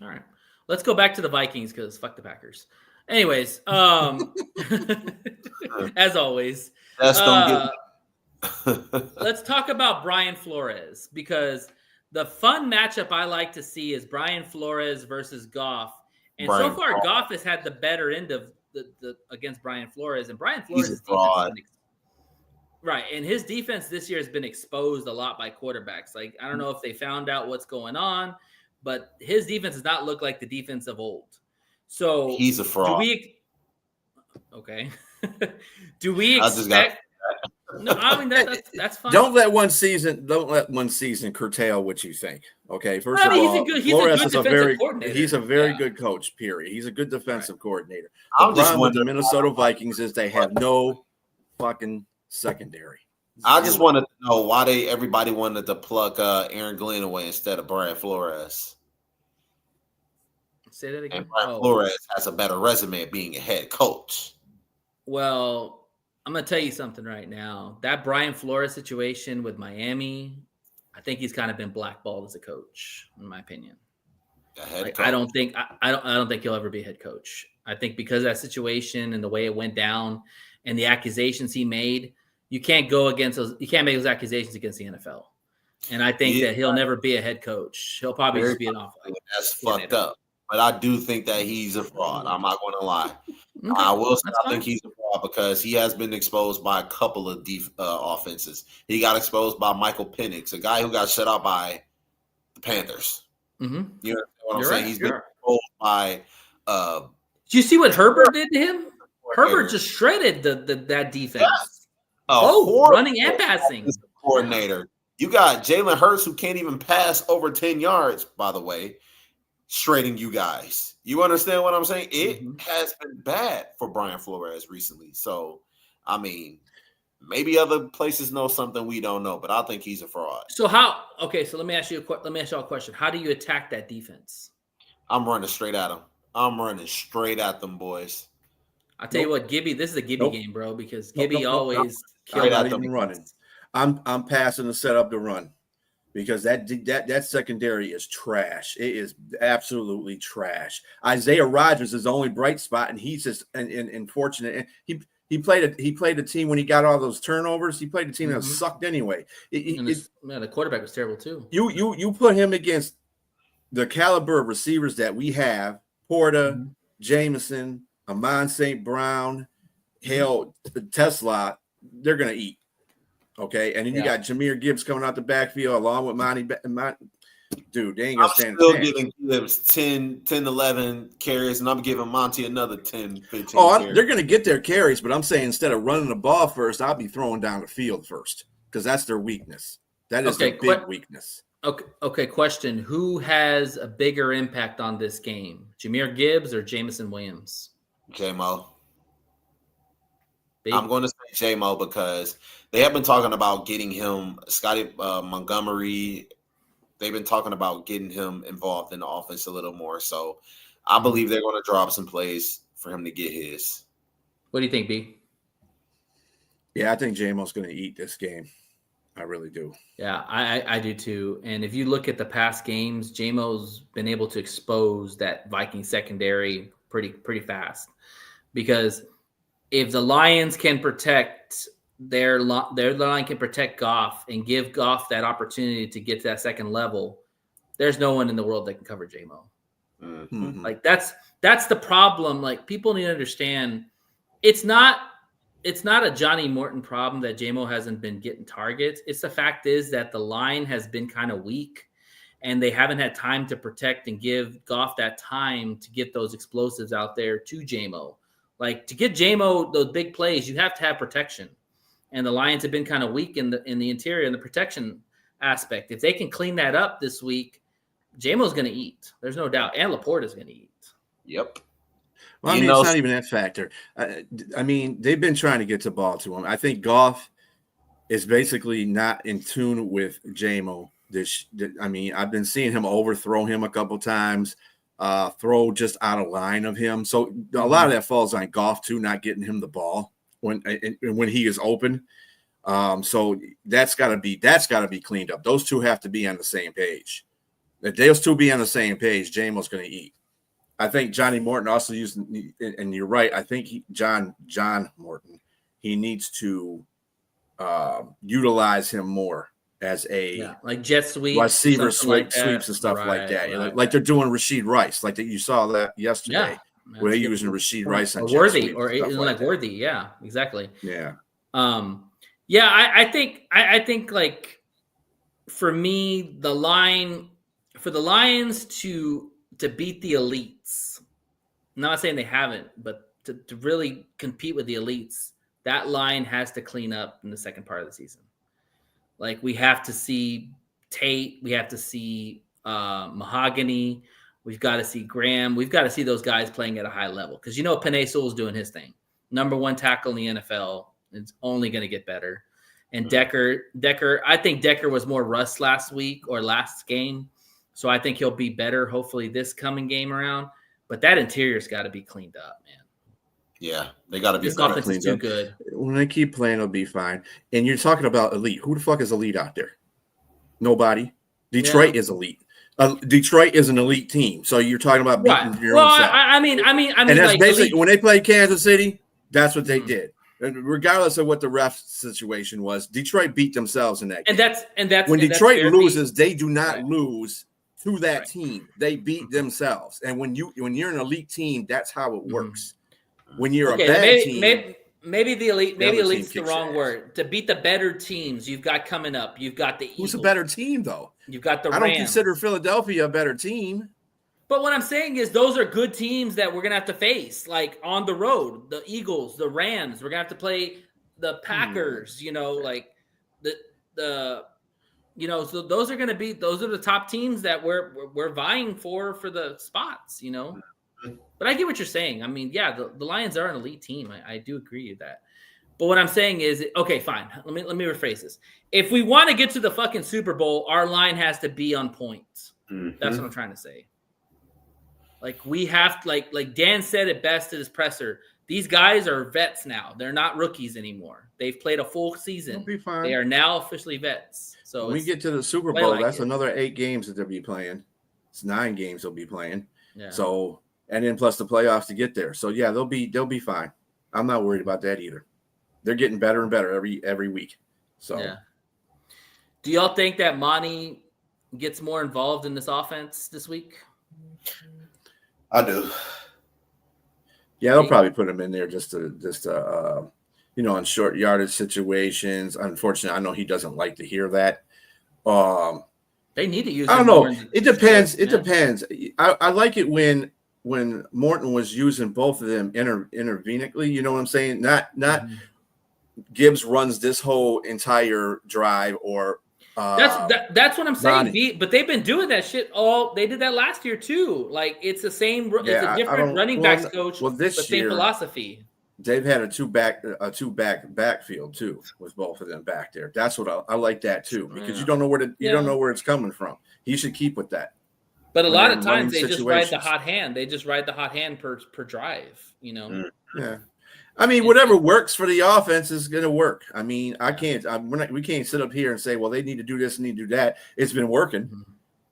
All right. Let's go back to the Vikings, because fuck the Packers. Anyways, as always, let's talk about Brian Flores, because The fun matchup I like to see is Brian Flores versus Goff. And so far, Goff has had the better end of the against Brian Flores. And Brian Flores' defense has been right. And his defense this year has been exposed a lot by quarterbacks. Like, I don't know if they found out what's going on, but his defense does not look like the defense of old. So he's a fraud. Okay. Do we expect? No, I mean that's fine. Don't let one season curtail what you think. Okay, first of all, Flores is he's a very good coach. Period. He's a good defensive coordinator. The problem with the Minnesota Vikings is they have no fucking secondary. I just wanted to know why everybody wanted to pluck Aaron Glenn away instead of Brian Flores. Say that again. And Brian Flores has a better resume of being a head coach. Well, I'm going to tell you something right now. That Brian Flores situation with Miami, I think he's kind of been blackballed as a coach, in my opinion. I don't think he'll ever be a head coach. I think because of that situation and the way it went down and the accusations he made, you can't make those accusations against the NFL. And I think that he'll never be a head coach. He'll probably just be an offense. That's fucked up. But I do think that he's a fraud. I'm not going to lie. Okay, I will say I think he's a fraud because he has been exposed by a couple of offenses. He got exposed by Michael Penix, a guy who got shut out by the Panthers. Mm-hmm. You know what I'm saying? He's been exposed by. Did you see what Herbert did to him? Herbert just shredded that defense. Yes. Running and passing. Coordinator. You got Jalen Hurts, who can't even pass over 10 yards, by the way, shredding you guys. You understand what I'm saying? It has been bad for Brian Flores recently. So, I mean, maybe other places know something we don't know, but I think he's a fraud. So let me ask you a question. How do you attack that defense? I'm running straight at them. I'm running straight at them, boys. I tell you what, Gibby, this is a Gibby game, bro, because Gibby always kills them running. I'm passing to set up the run. Because that secondary is trash. It is absolutely trash. Isaiah Rodgers is the only bright spot, and he's just unfortunate. He played a team when he got all those turnovers. He played a team that sucked anyway. The quarterback was terrible too. You put him against the caliber of receivers that we have: Porter, Jameson, Amon St. Brown, Tesla. They're gonna eat. Okay, and then you got Jahmyr Gibbs coming out the backfield along with Monty. Dude, they ain't gonna stand. I'm still giving Gibbs 10, 11 carries, and I'm giving Monty another 10, 15 carries. They're gonna get their carries, but I'm saying instead of running the ball first, I'll be throwing down the field first because that's their weakness. That is their big weakness. Okay. Question: who has a bigger impact on this game, Jahmyr Gibbs or Jameson Williams? J-Mo. I'm going to say J-Mo because they have been talking about getting him, Scotty Montgomery. They've been talking about getting him involved in the offense a little more. So I believe they're going to drop some plays for him to get his. What do you think, B? Yeah, I think J-Mo's going to eat this game. I really do. Yeah, I do too. And if you look at the past games, J-Mo's been able to expose that Viking secondary pretty fast because if the Lions can protect their line can protect Goff and give Goff that opportunity to get to that second level, there's no one in the world that can cover J-Mo. Mm-hmm. Like that's the problem. Like people need to understand it's not a Johnny Morton problem that J-Mo hasn't been getting targets. It's the fact is that the line has been kind of weak and they haven't had time to protect and give Goff that time to get those explosives out there to J-Mo. Like to get J-Mo those big plays, you have to have protection. And the Lions have been kind of weak in the interior and the protection aspect. If they can clean that up this week, J-Mo's going to eat. There's no doubt. And Laporta's going to eat. Yep. Well, I mean, it's not even that factor. I mean, they've been trying to get the ball to him. I think Goff is basically not in tune with J-Mo. I've been seeing him overthrow him a couple times, throw just out of line of him. So a lot of that falls on Goff too, not getting him the ball when he is open. So that's got to be cleaned up. Those two have to be on the same page. If those two be on the same page, J-Mo's going to eat. I think Johnny Morton also used, and you're right. I think John Morton, he needs to utilize him more as a like jet sweep, receiver sweeps and stuff like that. Like they're doing Rashid Rice, like that you saw that yesterday. Where they're using Rashid Rice on Worthy or like Worthy. Yeah, exactly. Yeah. I think like for me, the Lions to beat the elites. I'm not saying they haven't, but to really compete with the elites, that line has to clean up in the second part of the season. Like we have to see Tate, we have to see Mahogany, we've got to see Graham, we've got to see those guys playing at a high level because Penei Sewell's doing his thing. Number 1 tackle in the NFL. It's only going to get better. And Decker, I think Decker was more rust last week or last game, so I think he'll be better hopefully this coming game around. But that interior's got to be cleaned up, man. Yeah, they got to be. This offense is too good. When they keep playing, it'll be fine. And you're talking about elite. Who the fuck is elite out there? Nobody. Detroit is elite. Detroit is an elite team. So you're talking about beating your own self. I mean, and that's like basically elite. When they played Kansas City, that's what they did. And regardless of what the ref situation was, Detroit beat themselves in that game. And that's when Detroit loses, they do not lose to that team. They beat themselves. And when you're an elite team, that's how it works. When you're a bad team, maybe the elite, maybe elite's the wrong word. To beat the better teams you've got coming up, you've got the Eagles. Who's a better team though? You've got the Rams. I don't consider Philadelphia a better team. But what I'm saying is those are good teams that we're going to have to face, like on the road. The Eagles, the Rams. We're going to have to play the Packers, like so those are going to be – those are the top teams that we're vying for the spots, But I get what you're saying. I mean, yeah, the Lions are an elite team. I do agree with that. But what I'm saying is, okay, fine. Let me rephrase this. If we want to get to the fucking Super Bowl, our line has to be on point. That's what I'm trying to say. Like we have, like Dan said it best at his presser. These guys are vets now. They're not rookies anymore. They've played a full season. Be fine. They are now officially vets. So when we get to the Super Bowl, that's another 8 games that they'll be playing. It's 9 games they'll be playing. Yeah. So and then plus the playoffs to get there. So yeah, they'll be fine. I'm not worried about that either. They're getting better and better every week. So yeah. Do y'all think that Monty gets more involved in this offense this week? I do. Yeah, they'll probably put him in there just to in short yardage situations. Unfortunately, I know he doesn't like to hear that. They need to use. I don't know. It depends. It depends. I like it when Morton was using both of them intervenically. You know what I'm saying? Not Gibbs runs this whole entire drive or. That's what I'm saying. But they've been doing that shit they did that last year too. Like it's the same. It's a different running backs coach. Well, this but year, same philosophy. They've had a two back backfield too with both of them back there. That's what I like that too because you don't know where it's coming from. He should keep with that. But a lot of times they just ride the hot hand. They just ride the hot hand per drive. Yeah. I mean, whatever works for the offense is going to work. I mean, we can't sit up here and say, well, they need to do this and need to do that. It's been working.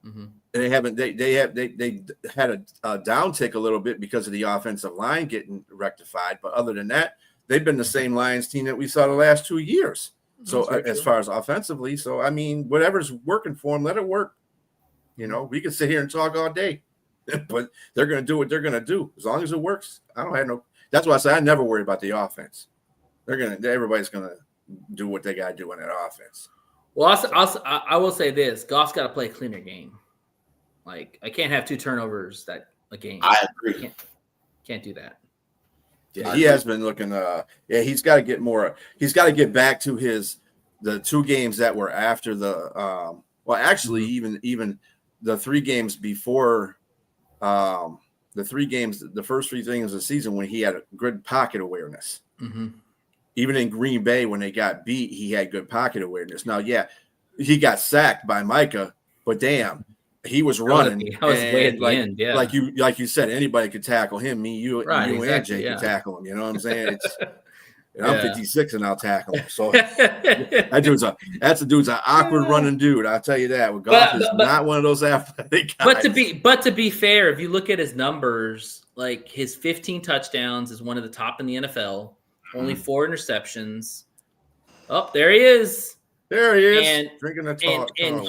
Mm-hmm. They haven't. They had a downtick a little bit because of the offensive line getting rectified. But other than that, they've been the same Lions team that we saw the last 2 years. So as far as offensively, so I mean, whatever's working for them, let it work. We can sit here and talk all day, but they're going to do what they're going to do as long as it works. I don't have no. That's why I say I never worry about the offense. Everybody's gonna do what they gotta do in that offense. Well, I will say this: Goff's got to play a cleaner game. Like I can't have 2 turnovers a game. I agree. Can't do that. Yeah, he has been looking. He's got to get more. He's got to get back to the 2 games that were after the. Even the 3 games before. The first 3 things of the season when he had a good pocket awareness. Mm-hmm. Even in Green Bay when they got beat, he had good pocket awareness. Now, yeah, he got sacked by Micah, but damn, he was running. I was way at the end, yeah. Like you said, anybody could tackle him. Me, you, and Jay could tackle him. You know what I'm saying? I'm 56 and I'll tackle him. So that's a dude's an awkward running dude. I'll tell you that. Goff is not one of those athletic guys. But to be fair, if you look at his numbers, like his 15 touchdowns is one of the top in the NFL. Only 4 interceptions. Oh, there he is. There he is, and drinking a and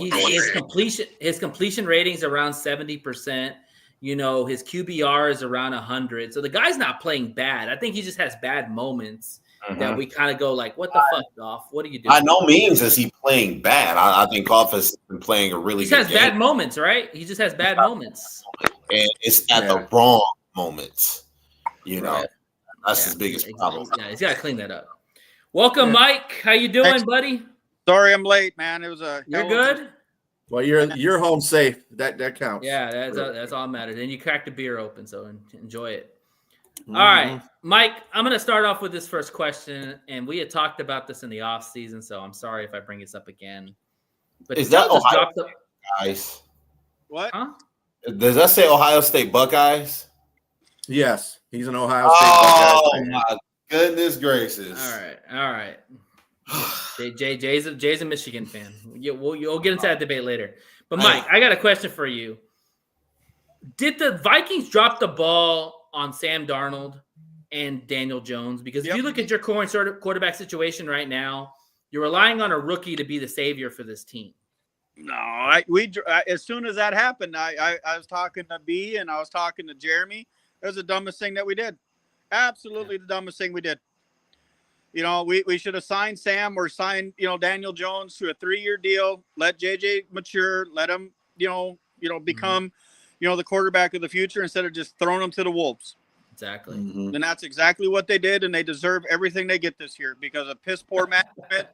his completion rating's around 70%. You know, his QBR is around 100. So the guy's not playing bad. I think he just has bad moments that we kind of go like, "What the fuck, Goff? What are you doing?" By no means is he playing bad. I think Goff has been playing a really. He good has game. bad moments, right? He just has bad moments, and it's at the wrong moments. You know, right. That's his biggest problem. Yeah, he's got to clean that up. Welcome, Mike. How you doing, buddy? Sorry, I'm late, man. It was You're good. Well, you're home safe. That counts. Yeah, that's all that matters. And you cracked a beer open, so enjoy it. All right, Mike, I'm going to start off with this first question, and we had talked about this in the off season, so I'm sorry if I bring this up again. But is that Ohio State Buckeyes? What? Huh? Does that say Ohio State Buckeyes? Yes, he's an Ohio State Buckeyes. Oh my goodness gracious! All right. Jay's a Michigan fan. You'll get into that debate later. But Mike, I got a question for you. Did the Vikings drop the ball on Sam Darnold and Daniel Jones? Because if you look at your current sort of quarterback situation right now, you're relying on a rookie to be the savior for this team. No, as soon as that happened, I was talking to B and I was talking to Jeremy. It was the dumbest thing that we did. Absolutely the dumbest thing we did. You know, we should have signed Sam or signed, Daniel Jones to a 3-year deal. Let JJ mature. Let him, become, the quarterback of the future instead of just throwing him to the wolves. Exactly. And that's exactly what they did, and they deserve everything they get this year because of piss poor management.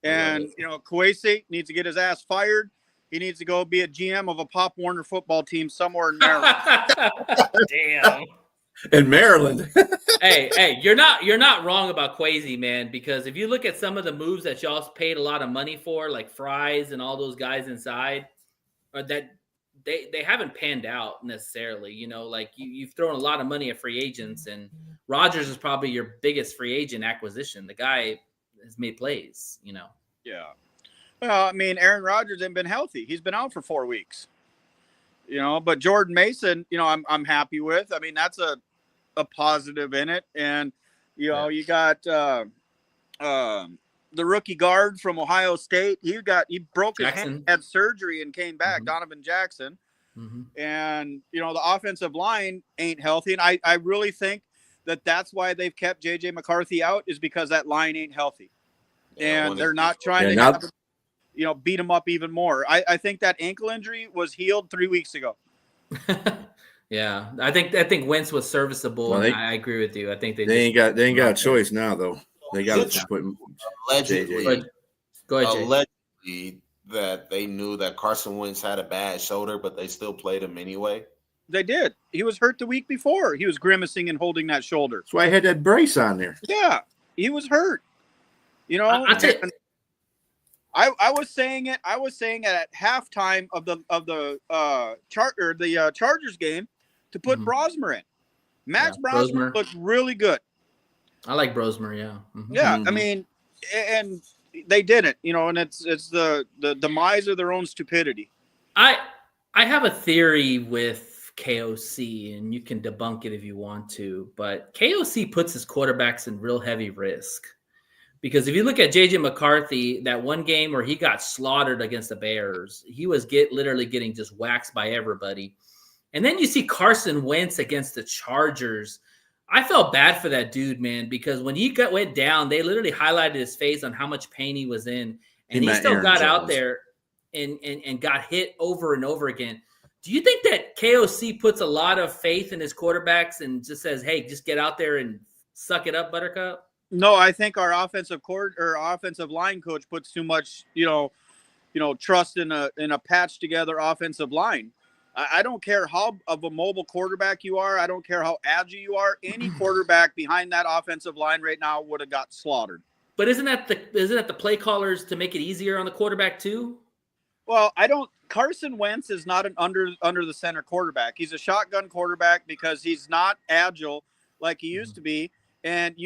And Kwesi needs to get his ass fired. He needs to go be a GM of a Pop Warner football team somewhere in Maryland. Damn. In Maryland. hey, you're not wrong about Kwesi, man, because if you look at some of the moves that y'all paid a lot of money for, like Fries and all those guys inside, that they haven't panned out necessarily. Like you've thrown a lot of money at free agents, and Rodgers is probably your biggest free agent acquisition. The guy has made plays, Yeah. Well, I mean, Aaron Rodgers hasn't been healthy. He's been out for 4 weeks. But Jordan Mason, I'm happy with. I mean, that's a positive in it. And, you got the rookie guard from Ohio State. He broke his hand, had surgery and came back, Donovan Jackson. And, the offensive line ain't healthy. And I really think that's why they've kept J.J. McCarthy out is because that line ain't healthy. And they're not trying to beat him up even more. I think that ankle injury was healed 3 weeks ago. Yeah, I think Wentz was serviceable. Well, I agree with you. I think they ain't got a choice now though. They got to put allegedly. Go ahead, Jay. Allegedly that they knew that Carson Wentz had a bad shoulder, but they still played him anyway. They did. He was hurt the week before. He was grimacing and holding that shoulder. That's why I had that brace on there. Yeah, he was hurt. I was saying it. I was saying it at halftime of the Chargers game to put Brosmer in. Max Brosmer looked really good. I like Brosmer. Yeah. Yeah. I mean, and they didn't. And it's the demise of their own stupidity. I have a theory with KOC, and you can debunk it if you want to, but KOC puts his quarterbacks in real heavy risk. Because if you look at J.J. McCarthy, that one game where he got slaughtered against the Bears, he was literally getting just waxed by everybody. And then you see Carson Wentz against the Chargers. I felt bad for that dude, man, because when he went down, they literally highlighted his face on how much pain he was in. And he still got out there and got hit over and over again. Do you think that KOC puts a lot of faith in his quarterbacks and just says, hey, just get out there and suck it up, Buttercup? No, I think our offensive line coach puts too much, trust in a patched together offensive line. I don't care how of a mobile quarterback you are. I don't care how agile you are. Any quarterback behind that offensive line right now would have got slaughtered. But isn't that the play callers to make it easier on the quarterback too? Well, Carson Wentz is not an under the center quarterback. He's a shotgun quarterback because he's not agile like he used to be. And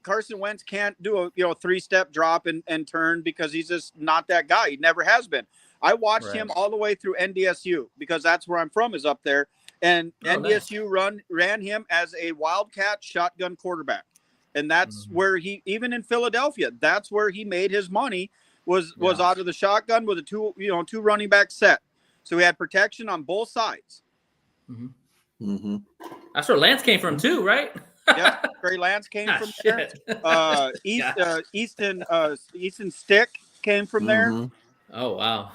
Carson Wentz can't do a 3-step drop and turn because he's just not that guy. He never has been. I watched him all the way through NDSU because that's where I'm from, is up there. And NDSU ran him as a wildcat shotgun quarterback. And that's where even in Philadelphia, that's where he made his money was out of the shotgun with a two running back set. So we had protection on both sides. Mm-hmm. Mm-hmm. That's where Lance came from too, right? Yeah, Trey Lance came from there. Easton Stick came from there. Oh wow.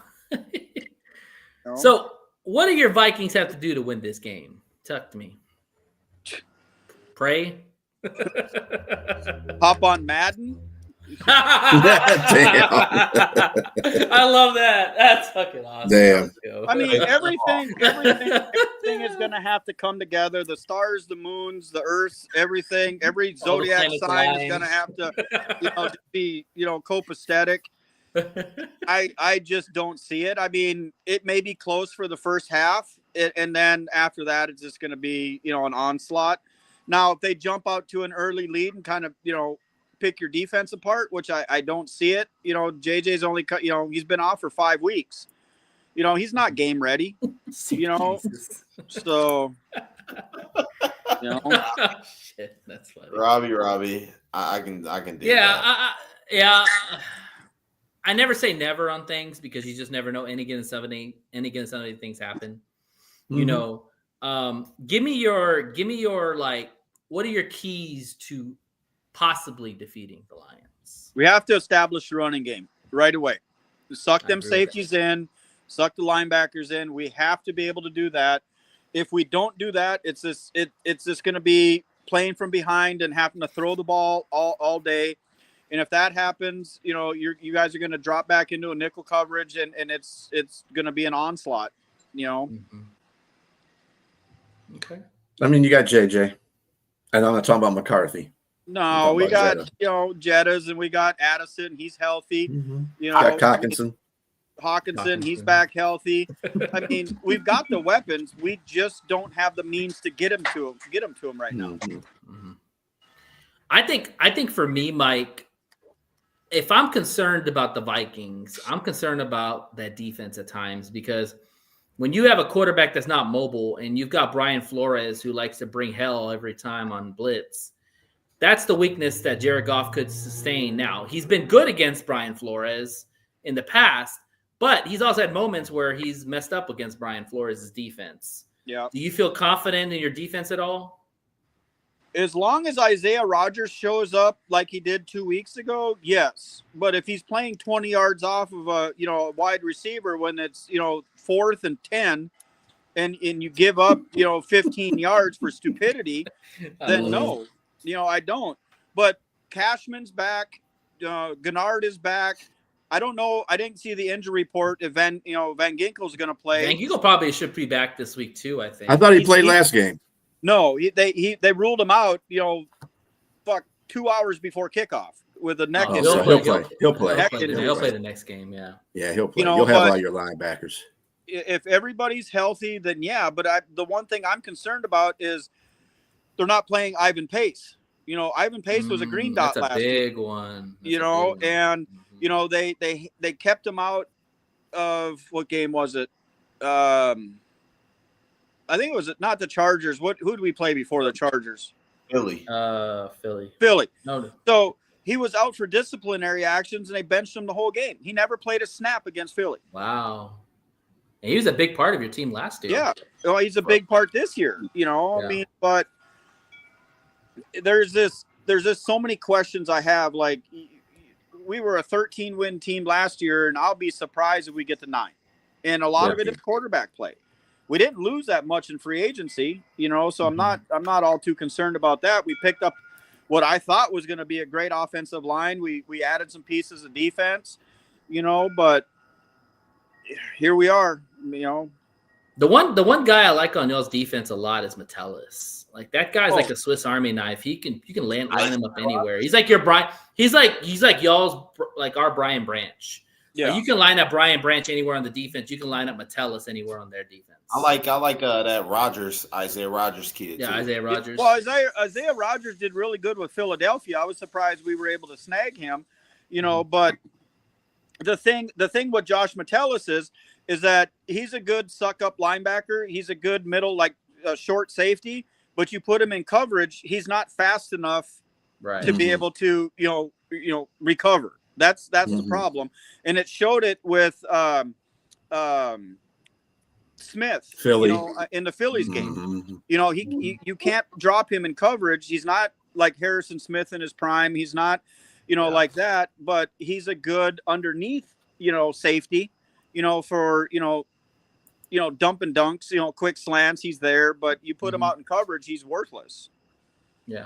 So what do your Vikings have to do to win this game? Talk to me. Pray. Hop on Madden. Damn. I love that. That's fucking awesome. Damn. I mean, everything is going to have to come together. The stars, the moons, the earths, everything. Every zodiac sign is going to have to, be, copacetic. I just don't see it. I mean, it may be close for the first half, and then after that, it's just going to be, an onslaught. Now, if they jump out to an early lead and kind of, pick your defense apart, which I don't see it. JJ's only cut, he's been off for 5 weeks. He's not game ready, so, Shit, that's funny. Robbie, I can do that. I never say never on things because you just never know. Any given Sunday things happen. Mm-hmm. Give me your like, what are your keys to possibly defeating the Lions? We have to establish a running game right away. Suck them safeties in, suck the linebackers in. We have to be able to do that. If we don't do that, it's just going to be playing from behind and having to throw the ball all day. And if that happens, you guys are going to drop back into a nickel coverage, and it's going to be an onslaught. Mm-hmm. Okay. I mean, you got JJ, and I'm not talking about McCarthy. No, we got Jettas, and we got Addison. He's healthy. Mm-hmm. Got Hawkinson, he's back healthy. I mean, we've got the weapons. We just don't have the means to get him to him right now. Mm-hmm. I think for me, Mike, if I'm concerned about the Vikings, I'm concerned about that defense at times, because when you have a quarterback that's not mobile and you've got Brian Flores who likes to bring hell every time on blitz, that's the weakness that Jared Goff could sustain now. He's been good against Brian Flores in the past, but he's also had moments where he's messed up against Brian Flores' defense. Yeah. Do you feel confident in your defense at all? As long as Isaiah Rodgers shows up like he did 2 weeks ago, yes. But if he's playing 20 yards off of a wide receiver when it's 4th and 10, and you give up 15 yards for stupidity, then no. I don't. But Cashman's back. Gennard is back. I don't know. I didn't see the injury report if Van Ginkel's going to play. Van Ginkel probably should be back this week too, I think. I thought he played last game. No, they ruled him out, 2 hours before kickoff with a neck injury. He'll play the next game, yeah. Yeah, he'll play. You'll have all your linebackers. If everybody's healthy, then yeah. But the one thing I'm concerned about is they're not playing Ivan Pace. Ivan Pace was a green dot last big week. One. And they kept him out of, what game was it? I think it was not the Chargers. Who did we play before the Chargers? Philly. Philly. No. So he was out for disciplinary actions, and they benched him the whole game. He never played a snap against Philly. Wow. And he was a big part of your team last year. Yeah. Well, he's a big part this year. I mean, but there's just so many questions I have. Like, we were a 13-win team last year, and I'll be surprised if we get to 9. And a lot of it is quarterback play. We didn't lose that much in free agency, so I'm not all too concerned about that. We picked up what I thought was going to be a great offensive line. We added some pieces of defense, but here we are, The one guy I like on y'all's defense a lot is Metellus. Like, that guy's like a Swiss Army knife. You can line him up anywhere. He's like your Brian. He's like y'all's, like our Brian Branch. Yeah, you can line up Brian Branch anywhere on the defense. You can line up Metellus anywhere on their defense. I like that Isaiah Rodgers kid. Yeah, too. Isaiah Rodgers. Well, Isaiah Rodgers did really good with Philadelphia. I was surprised we were able to snag him, But the thing with Josh Metellus is that he's a good suck up linebacker. He's a good middle, like short safety. But you put him in coverage, he's not fast enough to be able to recover. That's the problem, and it showed it with Smith, Philly. In the Phillies game. You can't drop him in coverage. He's not like Harrison Smith in his prime. He's not, like that, but he's a good underneath, safety, for, dump and dunks, quick slants. He's there, but you put him out in coverage, he's worthless. Yeah.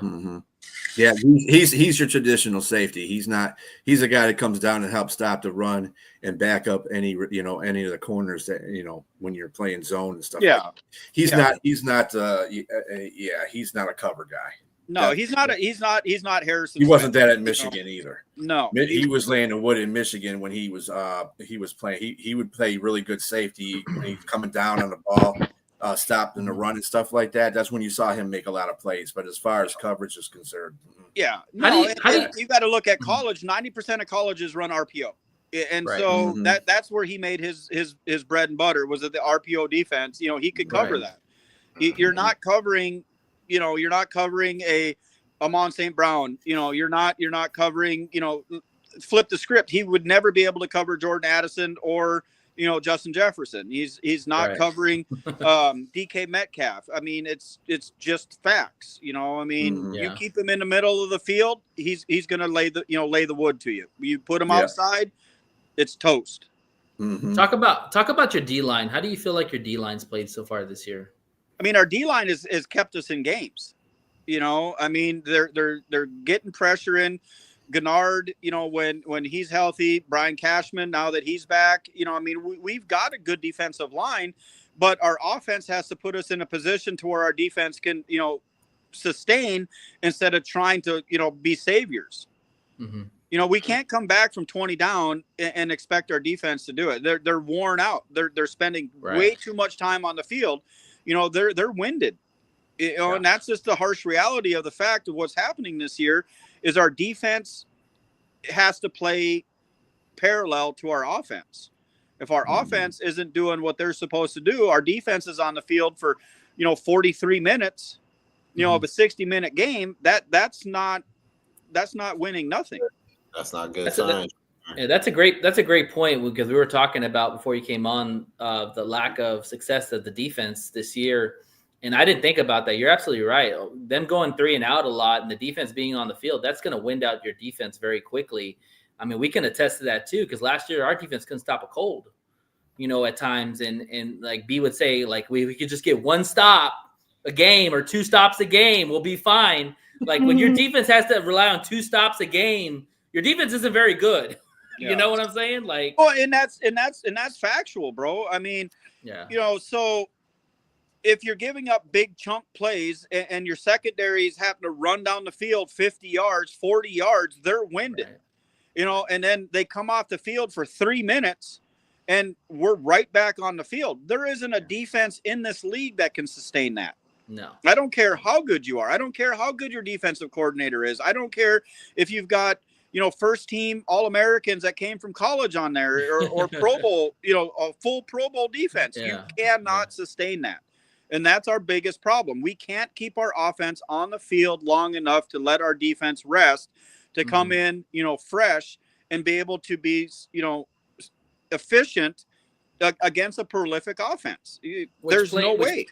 Yeah, he's your traditional safety. He's a guy that comes down and helps stop the run and back up any of the corners that, when you're playing zone and stuff. Yeah. Like that. He's not a cover guy. No, he's not Harrison. He wasn't that at Michigan either. No. He was laying the wood in Michigan when he was playing. He would play really good safety when he's coming down on the ball. Stopped in the run and stuff like that. That's when you saw him make a lot of plays. But as far as coverage is concerned, yeah, you got to look at college. 90% of colleges run RPO, and so that's where he made his bread and butter, was at the RPO defense. He could cover that. You're not covering, you're not covering a Amon St. Brown. You're not covering. Flip the script. He would never be able to cover Jordan Addison or Justin Jefferson. He's not covering DK Metcalf. I mean, it's just facts. You keep him in the middle of the field, he's going to lay the wood to you. You put him outside, it's toast. Talk about your D-line. How do you feel like your D-line's played so far this year? I mean, our D-line has kept us in games. I mean, they're getting pressure in. Gennard, when he's healthy, Brian Cashman, now that he's back, we've got a good defensive line, but our offense has to put us in a position to where our defense can, sustain instead of trying to, be saviors. We can't come back from 20 down and expect our defense to do it. They're worn out. They're spending way too much time on the field. They're winded. And that's just the harsh reality of the fact of what's happening this year. Is our defense has to play parallel to our offense. If our offense isn't doing what they're supposed to do, our defense is on the field for, 43 minutes, of a 60-minute game. That's not winning nothing. That's not good sign. That's a great point, because we were talking about before you came on the lack of success of the defense this year. And I didn't think about that. You're absolutely right. Them going 3 and out a lot and the defense being on the field, that's going to wind out your defense very quickly. I mean, we can attest to that too, because last year our defense couldn't stop a cold, at times. And like B would say, like we could just get 1 stop a game or 2 stops a game, we'll be fine. Like when your defense has to rely on 2 stops a game, your defense isn't very good. Yeah. You know what I'm saying? Like, and that's factual, bro. I mean, so if you're giving up big chunk plays and your secondaries happen to run down the field 50 yards, 40 yards, they're winded, and then they come off the field for 3 minutes and we're right back on the field. There isn't a defense in this league that can sustain that. No. I don't care how good you are. I don't care how good your defensive coordinator is. I don't care if you've got, first team All-Americans that came from college on there or Pro Bowl, a full Pro Bowl defense. Yeah. You cannot sustain that. And that's our biggest problem. We can't keep our offense on the field long enough to let our defense rest, to come in, fresh and be able to be, efficient against a prolific offense. There's no way.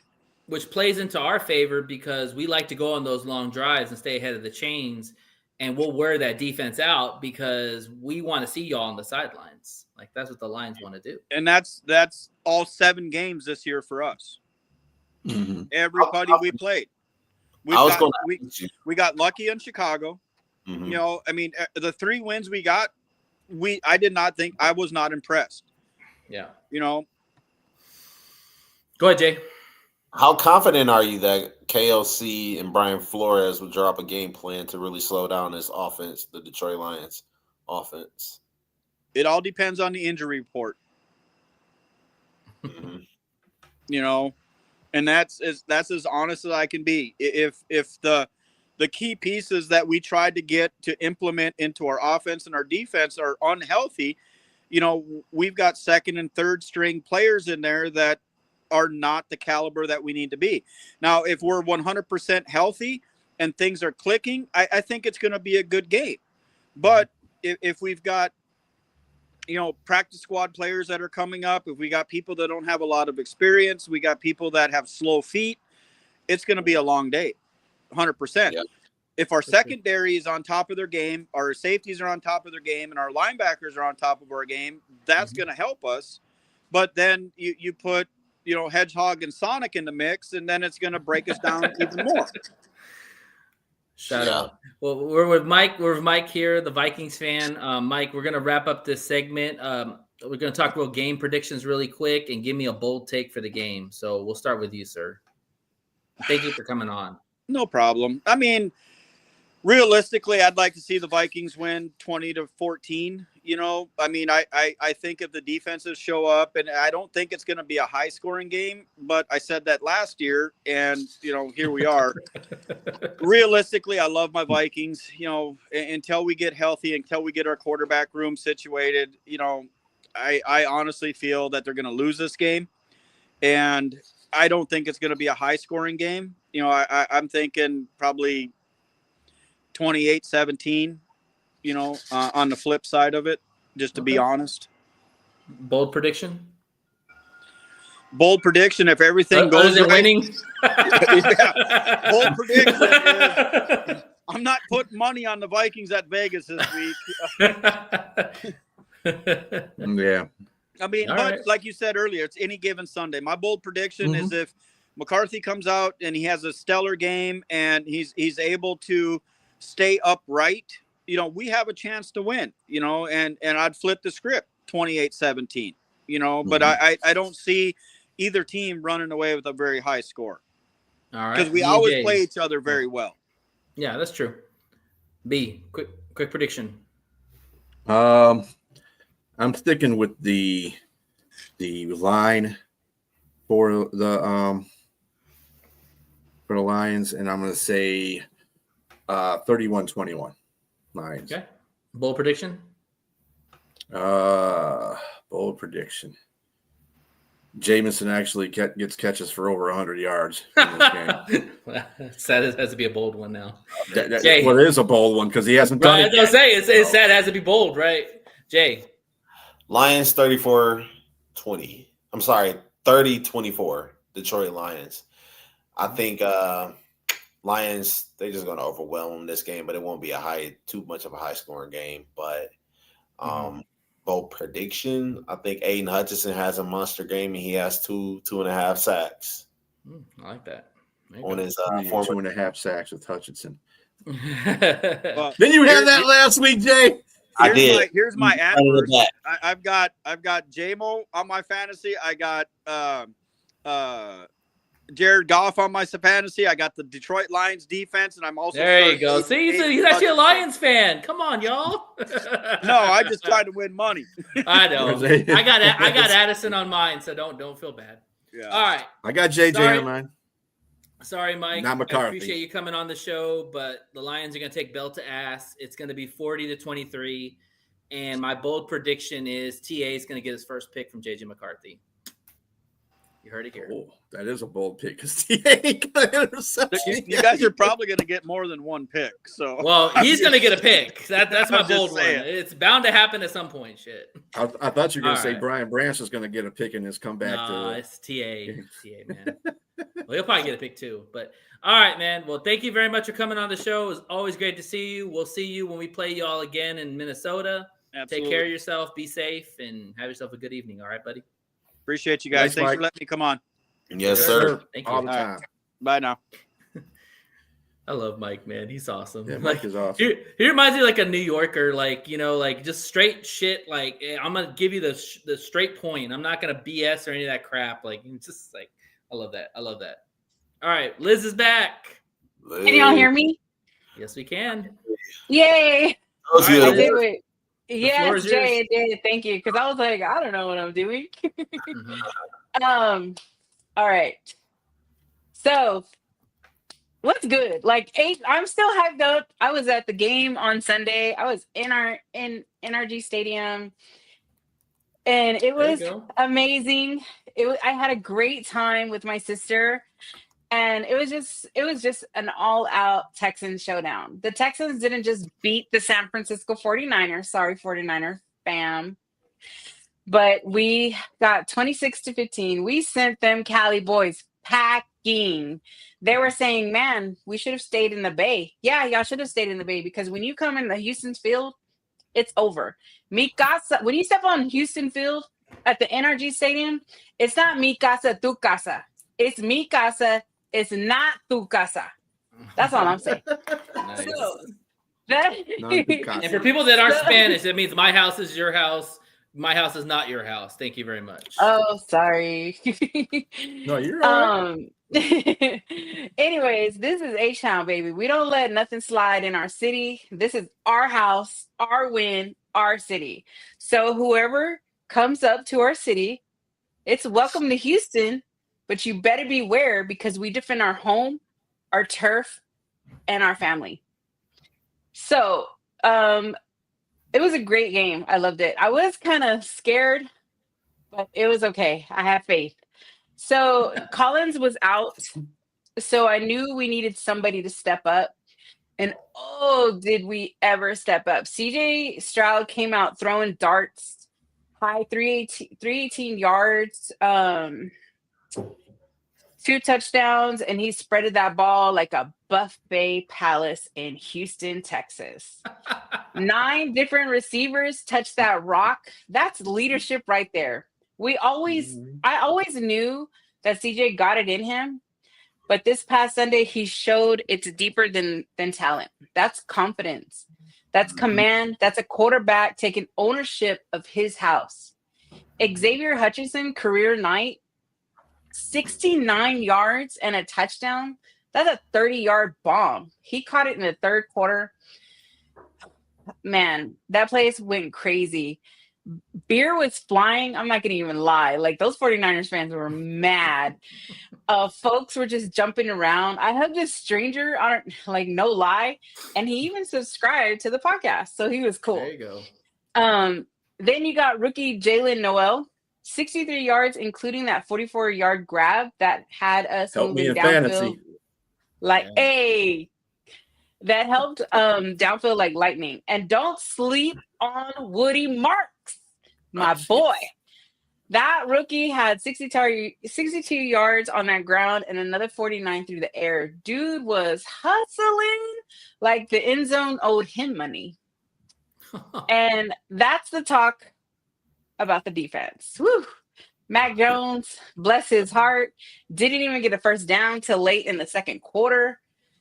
Which plays into our favor because we like to go on those long drives and stay ahead of the chains, and we'll wear that defense out because we want to see y'all on the sidelines. Like that's what the Lions want to do. And that's all 7 games this year for us. Everybody we played. We got lucky in Chicago. The 3 wins we got, I was not impressed. Yeah. Go ahead, Jay. How confident are you that KLC and Brian Flores will drop a game plan to really slow down this offense, the Detroit Lions offense? It all depends on the injury report. And that's as honest as I can be. If the key pieces that we tried to get to implement into our offense and our defense are unhealthy, we've got 2nd and 3rd string players in there that are not the caliber that we need to be. Now, if we're 100% healthy and things are clicking, I think it's going to be a good game. But if we've got, practice squad players that are coming up, if we got people that don't have a lot of experience, we got people that have slow feet, it's going to be a long day, 100%. Yeah. If our secondary is on top of their game, our safeties are on top of their game, and our linebackers are on top of our game, that's going to help us. But then you put, Hedgehog and Sonic in the mix, and then it's going to break us down even more. Shout out. Well, we're with Mike. We're with Mike here, the Vikings fan. Mike, we're going to wrap up this segment. We're going to talk about game predictions really quick and give me a bold take for the game. So we'll start with you, sir. Thank you for coming on. No problem. I mean, realistically, I'd like to see the Vikings win 20-14. I mean, I think if the defenses show up, and I don't think it's going to be a high scoring game, but I said that last year, and here we are. Realistically, I love my Vikings. Until we get healthy, until we get our quarterback room situated, I honestly feel that they're going to lose this game, and I don't think it's going to be a high scoring game. I'm thinking probably 28-17, on the flip side of it, just to be honest. Bold prediction? Bold prediction, if everything goes right. Winning? Yeah. Bold prediction is I'm not putting money on the Vikings at Vegas this week. Yeah. I mean, like you said earlier, it's any given Sunday. My bold prediction is if McCarthy comes out and he has a stellar game and he's able to stay upright, we have a chance to win, and I'd flip the script 28-17, but I don't see either team running away with a very high score. All right. Because we always play each other very well. Yeah, that's true. B, quick prediction. I'm sticking with the line for the Lions, and I'm going to say 31-21 Lions. Okay. Bold prediction. Bold prediction. Jamison actually gets catches for over 100 yards in this game. Well, that has to be a bold one now. Well, it is a bold one because he hasn't done it. I was going to say, it's sad it has to be bold, right? Jay. Lions 34-20. I'm sorry, 30-24. Detroit Lions. I think Lions, they're just going to overwhelm this game, but it won't be too much of a high scoring game. But bold prediction, I think Aiden Hutchinson has a monster game and he has 2.5 sacks. I like that. On his 2.5 sacks with Hutchinson. Well, Didn't you have that last week, Jay? I did. Here's my adverse. I've got J-Mo on my fantasy. I got Jared Goff on my fantasy. I got the Detroit Lions defense, and I'm also there you go. See, he's actually a Lions fan. Come on, y'all. No, I just tried to win money. I know. I got Addison on mine, so don't feel bad. Yeah. All right. I got JJ on mine. Sorry, Mike. Not McCarthy. I appreciate you coming on the show, but the Lions are going to take belt to ass. It's going to be 40-23, and my bold prediction is TA is going to get his first pick from JJ McCarthy. You heard it here. Oh, that is a bold pick because TA got an interception. You guys are probably going to get more than one pick. So, well, he's going to get a pick. That's my bold one. It's bound to happen at some point. Shit. I thought you were going to say Brian Branch is going to get a pick in his comeback. No, it's TA. TA, man. Well, he'll probably get a pick too. But all right, man. Well, thank you very much for coming on the show. It was always great to see you. We'll see you when we play y'all again in Minnesota. Absolutely. Take care of yourself. Be safe and have yourself a good evening. All right, buddy. Appreciate you guys. Thanks for letting me come on. Yes, sir. Thank you. All the time. Bye now. I love Mike, man. He's awesome. Yeah, Mike is awesome. He reminds me like a New Yorker, like, just straight shit. Like, I'm going to give you the straight point. I'm not going to BS or any of that crap. Like, it's just like, I love that. All right. Liz is back. Can y'all hear me? Yes, we can. Yay. Right, I did it. Yes, Jay, it did. Thank you. Because I was like, I don't know what I'm doing. All right. So, what's good? Like, I'm still hyped up. I was at the game on Sunday. I was in NRG Stadium, and it was amazing. I had a great time with my sister, And it was just an all-out Texans showdown. The Texans didn't just beat the San Francisco 49ers. Sorry, 49er fam. But we got 26-15. We sent them Cali boys packing. They were saying, man, we should have stayed in the Bay. Yeah, y'all should have stayed in the Bay because when you come in the Houston's field, it's over. Mi casa, when you step on Houston Field at the NRG Stadium, it's not mi casa, tu casa. It's mi casa, it's not tu casa. That's all I'm saying. Nice. So, and for people that aren't Spanish, it means my house is your house. My house is not your house. Thank you very much. Oh, sorry. No, you're all right. Anyways, this is H-Town, baby. We don't let nothing slide in our city. This is our house, our win, our city. So whoever comes up to our city, it's welcome to Houston, but you better beware because we defend our home, our turf, and our family. So, it was a great game. I loved it. I was kind of scared, but it was okay. I have faith. So Collins was out. So I knew we needed somebody to step up. And oh, did we ever step up. CJ Stroud came out throwing darts, high 318 yards, 2 touchdowns, and he spreaded that ball like a buffet palace in Houston, Texas. 9 different receivers touched that rock. That's leadership right there. I always knew that CJ got it in him, but this past Sunday he showed it's deeper than talent. That's confidence. That's command. That's a quarterback taking ownership of his house. Xavier Hutchinson, career night, 69 yards and a touchdown. That's a 30-yard bomb. He caught it in the third quarter. Man, that place went crazy. Beer was flying. I'm not going to even lie. Like, those 49ers fans were mad. Folks were just jumping around. I hugged this stranger, no lie, and he even subscribed to the podcast, so he was cool. There you go. Then you got rookie Jalen Noel, 63 yards, including that 44-yard grab that had us moving downfield. That helped downfield like lightning. And don't sleep on Woody Marks, my boy. That rookie had 62 yards on that ground and another 49 through the air. Dude was hustling like the end zone owed him money. And that's the talk about the defense. Woo. Mac Jones, bless his heart, didn't even get a first down till late in the second quarter.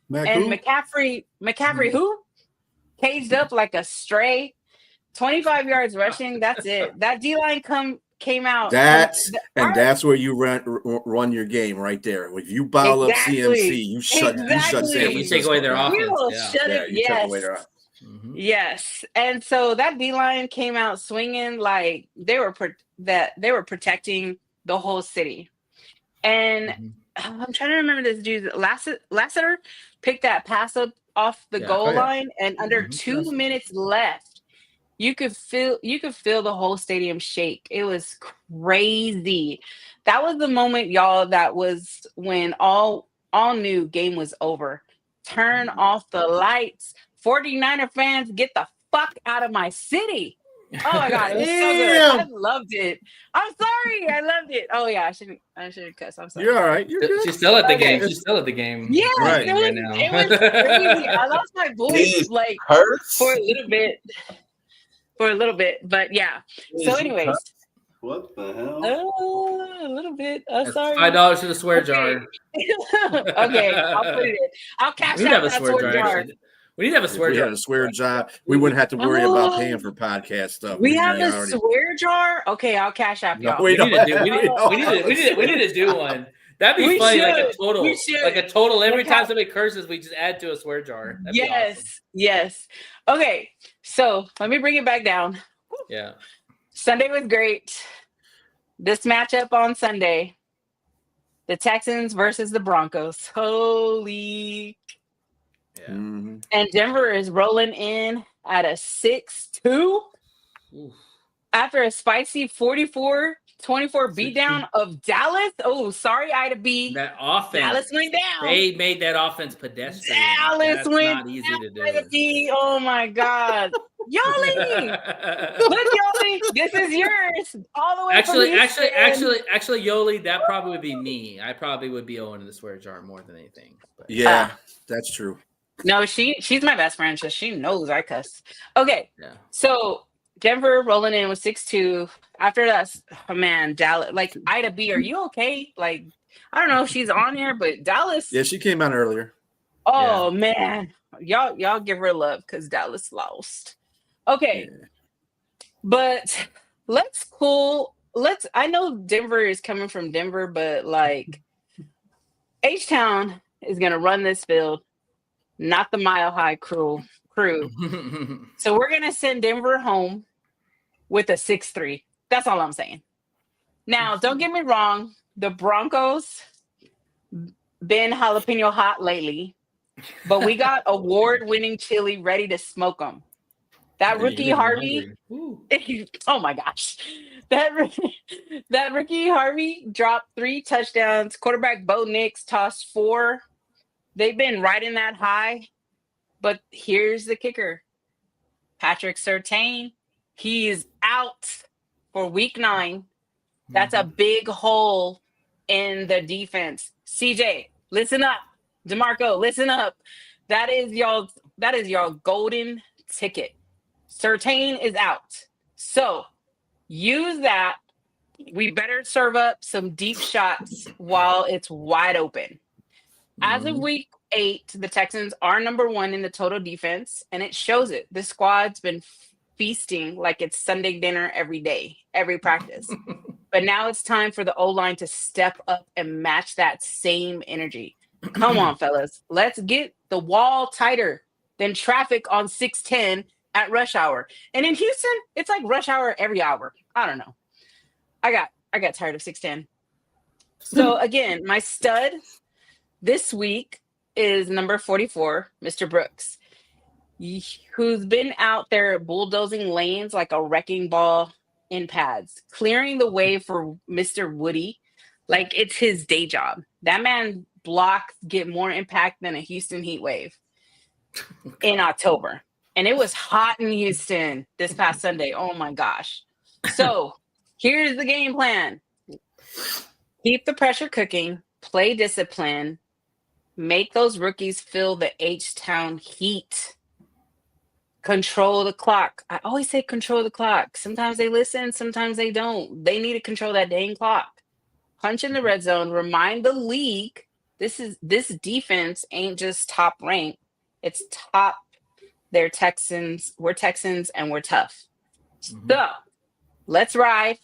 McCaffrey, who? Caged up like a stray. 25 yards rushing. That's it. That D-line came out. That's where you run your game right there. If you bottle up CMC, you shut San You take away their offense. You will shut it. Yes. Mm-hmm. Yes. And so that D-line came out swinging like they were protecting the whole city. And I'm trying to remember this dude. Lassiter picked that pass up off the goal line, and under 2 minutes left, you could feel the whole stadium shake. It was crazy. That was the moment, y'all. That was when all knew game was over. Turn off the lights. 49er fans, get the fuck out of my city. Oh my God, it was so good. I loved it. I'm sorry, I loved it. Oh yeah, I shouldn't cuss. I'm sorry. You're all right. You're good. She's still at the game. She's still at the game. Yeah, right it was crazy. I lost my voice for a little bit, but yeah. So, anyways. What the hell? A little bit. Sorry. $5 to the swear jar. Okay, I'll put it in. I'll cash out that swear jar. We need to have a swear jar. We had a swear jar. We wouldn't have to worry about paying for podcast stuff. We have a swear jar? Okay, I'll cash out y'all. We need to do one. That'd be funny, like a total. Every time somebody curses, we just add to a swear jar. That'd be awesome. Yes. Okay, so let me bring it back down. Yeah. Sunday was great. This matchup on Sunday, the Texans versus the Broncos. Holy. Yeah. Mm-hmm. And Denver is rolling in at a 6-2 after a spicy 44 24 beatdown of Dallas. Oh, sorry, Ida B. That offense. Dallas went down. They made that offense pedestrian. Dallas went not easy to do. Ida B. Oh my God. Yoli! Look, Yoli, this is yours. All the way actually, from Yoli, that probably would be me. I probably would be Owen in the swear jar more than anything. But. Yeah, that's true. No, she's my best friend, so she knows I cuss. Okay. Yeah. So Denver rolling in with 6-2. After that, oh man, Dallas, like Ida B, are you okay? Like, I don't know if she's on here, but Dallas. Yeah, she came on earlier. Oh man. Y'all give her love because Dallas lost. Okay. Yeah. But I know Denver is coming from Denver, but like H-Town is gonna run this field, not the Mile High crew. So we're gonna send Denver home with a 6-3. That's all I'm saying. Now, don't get me wrong, the Broncos been jalapeno hot lately, but we got award-winning chili ready to smoke them. That rookie Harvey, oh my gosh. That rookie Harvey dropped 3 touchdowns. Quarterback Bo Nix tossed 4. They've been riding that high. But here's the kicker. Patrick Surtain, he is out for week 9. That's a big hole in the defense. CJ, listen up. DeMarco, listen up. That is your golden ticket. Surtain is out. So use that. We better serve up some deep shots while it's wide open. As of week 8, the Texans are number 1 in the total defense, and it shows it. The squad's been feasting like it's Sunday dinner every day, every practice. But now it's time for the O-line to step up and match that same energy. Come on, fellas. Let's get the wall tighter than traffic on 610 at rush hour. And in Houston, it's like rush hour every hour. I don't know. I got tired of 610. So again, my stud this week is number 44, Mr. Brooks, who's been out there bulldozing lanes like a wrecking ball in pads, clearing the way for Mr. Woody like it's his day job. That man blocks get more impact than a Houston heat wave in October. And it was hot in Houston this past Sunday. Oh my gosh. So here's the game plan. Keep the pressure cooking, play discipline, make those rookies feel the H-Town heat. Control the clock. I always say control the clock. Sometimes they listen, sometimes they don't. They need to control that dang clock. Punch in the red zone. Remind the league this defense ain't just top ranked. It's top. They're Texans. We're Texans and we're tough. So let's ride.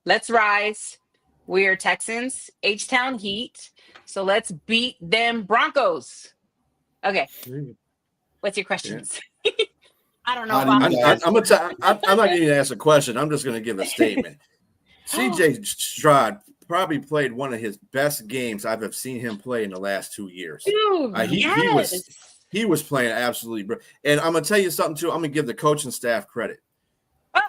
Let's rise. We are Texans, H-Town Heat. So let's beat them Broncos. Okay. What's your questions? Yeah. I don't know. I'm not going to ask a question. I'm just going to give a statement. CJ Stroud probably played one of his best games I've ever seen him play in the last 2 years. Dude, he was playing absolutely brilliant. And I'm going to tell you something, too. I'm going to give the coaching staff credit.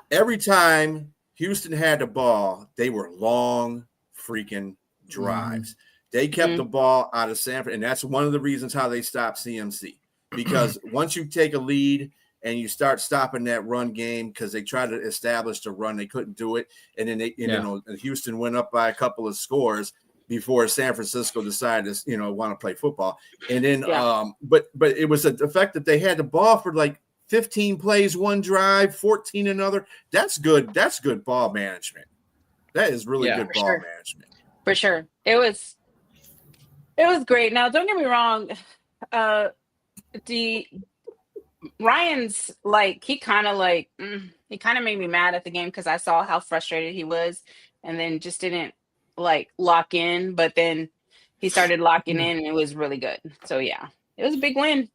Every time Houston had the ball, they were long freaking drives. They kept the ball out of Sanford, and that's one of the reasons how they stopped CMC. Because once you take a lead and you start stopping that run game, because they tried to establish the run, they couldn't do it, and then Houston went up by a couple of scores before San Francisco decided to want to play football. And then, but it was the fact that they had the ball for like 15 plays, one drive, 14 another. That's good. That's good ball management. That is really good ball management. For sure. It was great. Now, don't get me wrong. Ryan's like, he kind of made me mad at the game because I saw how frustrated he was and then just didn't like lock in. But then he started locking in and it was really good. So, yeah, it was a big win.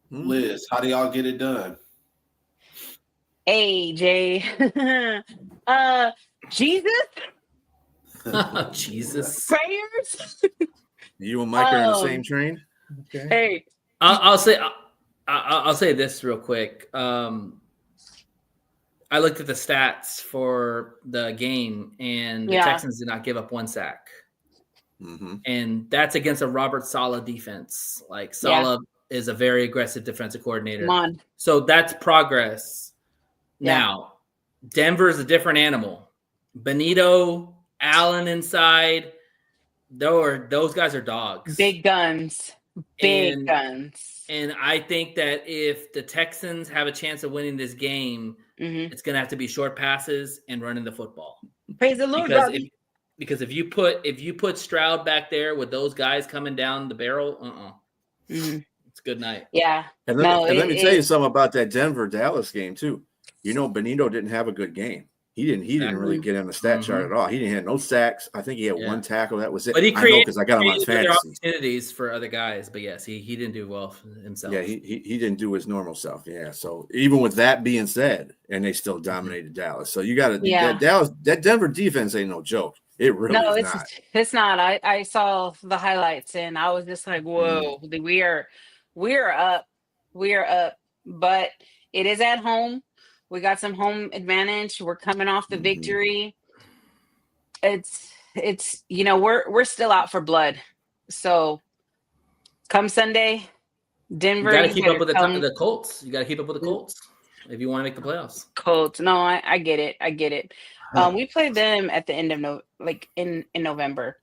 Liz, how do y'all get it done? Hey, Jay. Jesus. Jesus. Prayers. You and Mike are in the same train? Okay. Hey. I'll say this real quick. I looked at the stats for the game, and the Texans did not give up 1 sack. Mm-hmm. And that's against a Robert Saleh defense. Like Saleh is a very aggressive defensive coordinator. So that's progress. Now, Denver's a different animal. Benito, Allen inside. Those guys are dogs. Big guns. Big guns. And I think that if the Texans have a chance of winning this game, it's going to have to be short passes and running the football. Praise the Lord, because if you put Stroud back there with those guys coming down the barrel, it's good night. Yeah. And let me tell you something about that Denver-Dallas game too. You know, Benito didn't have a good game. He didn't really get on the stat chart at all. He didn't have no sacks. I think he had 1 tackle. That was it. But he created because I got him on fantasy opportunities for other guys. But yes, he didn't do well for himself. Yeah, he didn't do his normal self. Yeah. So even with that being said, and they still dominated Dallas. So you got to that Denver defense ain't no joke. It really is not. It's not. I saw the highlights and I was just like, whoa, we are up. We are up. But it is at home. We got some home advantage. We're coming off the victory. It's we're still out for blood. So come Sunday, Denver. You got to keep up with the Colts. You got to keep up with the Colts if you want to make the playoffs. Colts. No, I get it. We play them at the end of in November.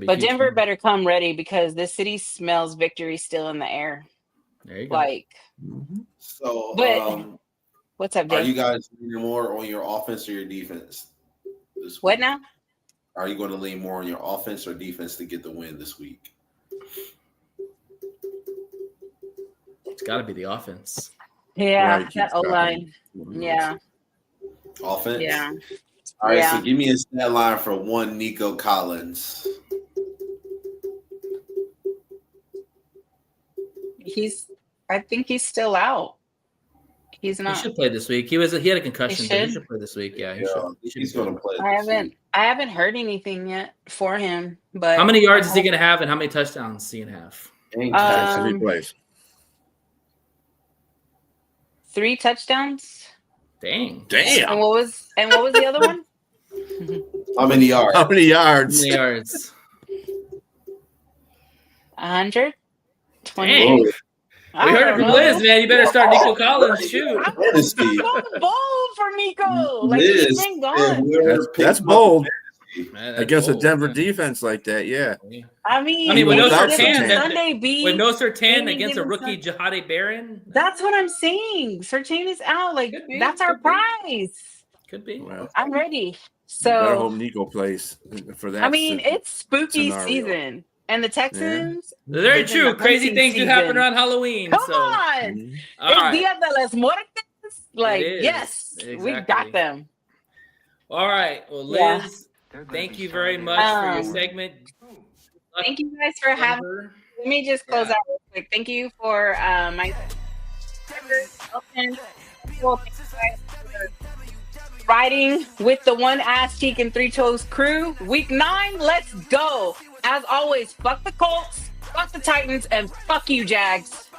But Denver better come ready because the city smells victory still in the air. There you go. So, what's up, Dave? Are you guys leaning more on your offense or your defense? What now? Are you going to lean more on your offense or defense to get the win this week? It's got to be the offense. Yeah, that O-line. Yeah. Offense? Yeah. All right, so give me a stat line for one Nico Collins. I think he's still out. He's not. He should play this week. He had a concussion, but he should play this week. Yeah, he's going to play. I haven't heard anything yet for him. But how many yards is he going to have, and how many touchdowns is he going to have? 3 plays. 3 touchdowns. Damn. And what was the other one? How many yards? 100. 20. We heard it from Liz, man. You better start Nico Collins. Shoot. That's bold for Nico. He's been gone. That's bold. Man, against bold, a Denver defense like that, yeah. I mean with no Surtain against a rookie Jahade Barron. That's what I'm saying. Surtain is out. That's our prize. Could be. Well, I'm ready. So better hope Nico plays for that. I mean, it's spooky season. And the Texans. Yeah. Very true. Crazy things do happen around Halloween. Come on. It's Dia de las Muertes. Yes, exactly. We got them. All right. Well, Liz, thank you very much for your segment. Thank you guys for having me. Let me just close out real quick. Thank you for my riding with the One Ass Cheek and Three Toes crew. Week 9, let's go. As always, fuck the Colts, fuck the Titans, and fuck you, Jags.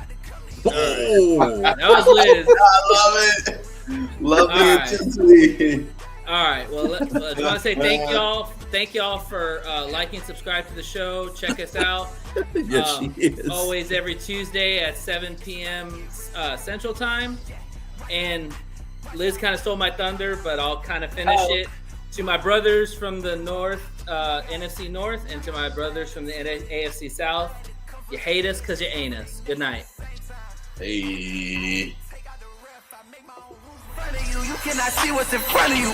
Oh, that was Liz. I love it. Love the intensity. All right. Well, I want to say thank y'all. Thank y'all for liking and subscribe to the show. Check us out. Yes, she is. Always every Tuesday at 7 p.m. Central Time. And Liz kind of stole my thunder, but I'll kind of finish it. To my brothers from the North, NFC North, and to my brothers from the AFC South, you hate us because you ain't us. Good night. Hey. You cannot see what's in front of you.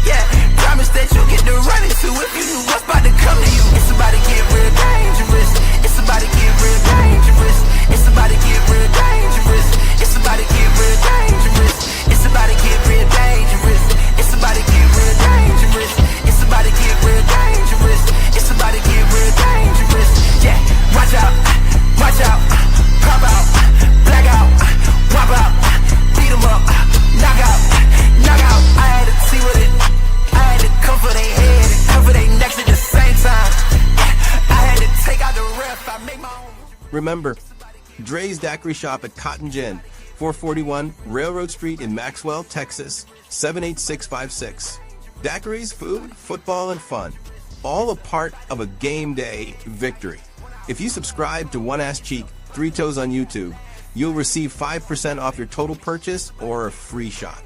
Yeah, promise that you get to run into if you knew what's about to come to you. It's about to get real dangerous. It's about to get real dangerous. It's about to get real dangerous. It's about to get real dangerous. It's about to get real dangerous. It's about to get real dangerous. It's about to get real dangerous. It's about to get real dangerous. Yeah, watch out, pop out, black out, pop out, beat 'em up, knock out. I had to see with it. I had to comfort their head and comfort their necks at the same time. I had to take out the ref. I make my own. Remember, Dre's Daiquiri Shop at Cotton Gin, 441 Railroad Street in Maxwell, Texas, 78656. Daiquiris, food, football, and fun. All a part of a game day victory. If you subscribe to One Ass Cheek, 3 Toes on YouTube, you'll receive 5% off your total purchase or a free shot.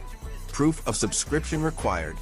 Proof of subscription required.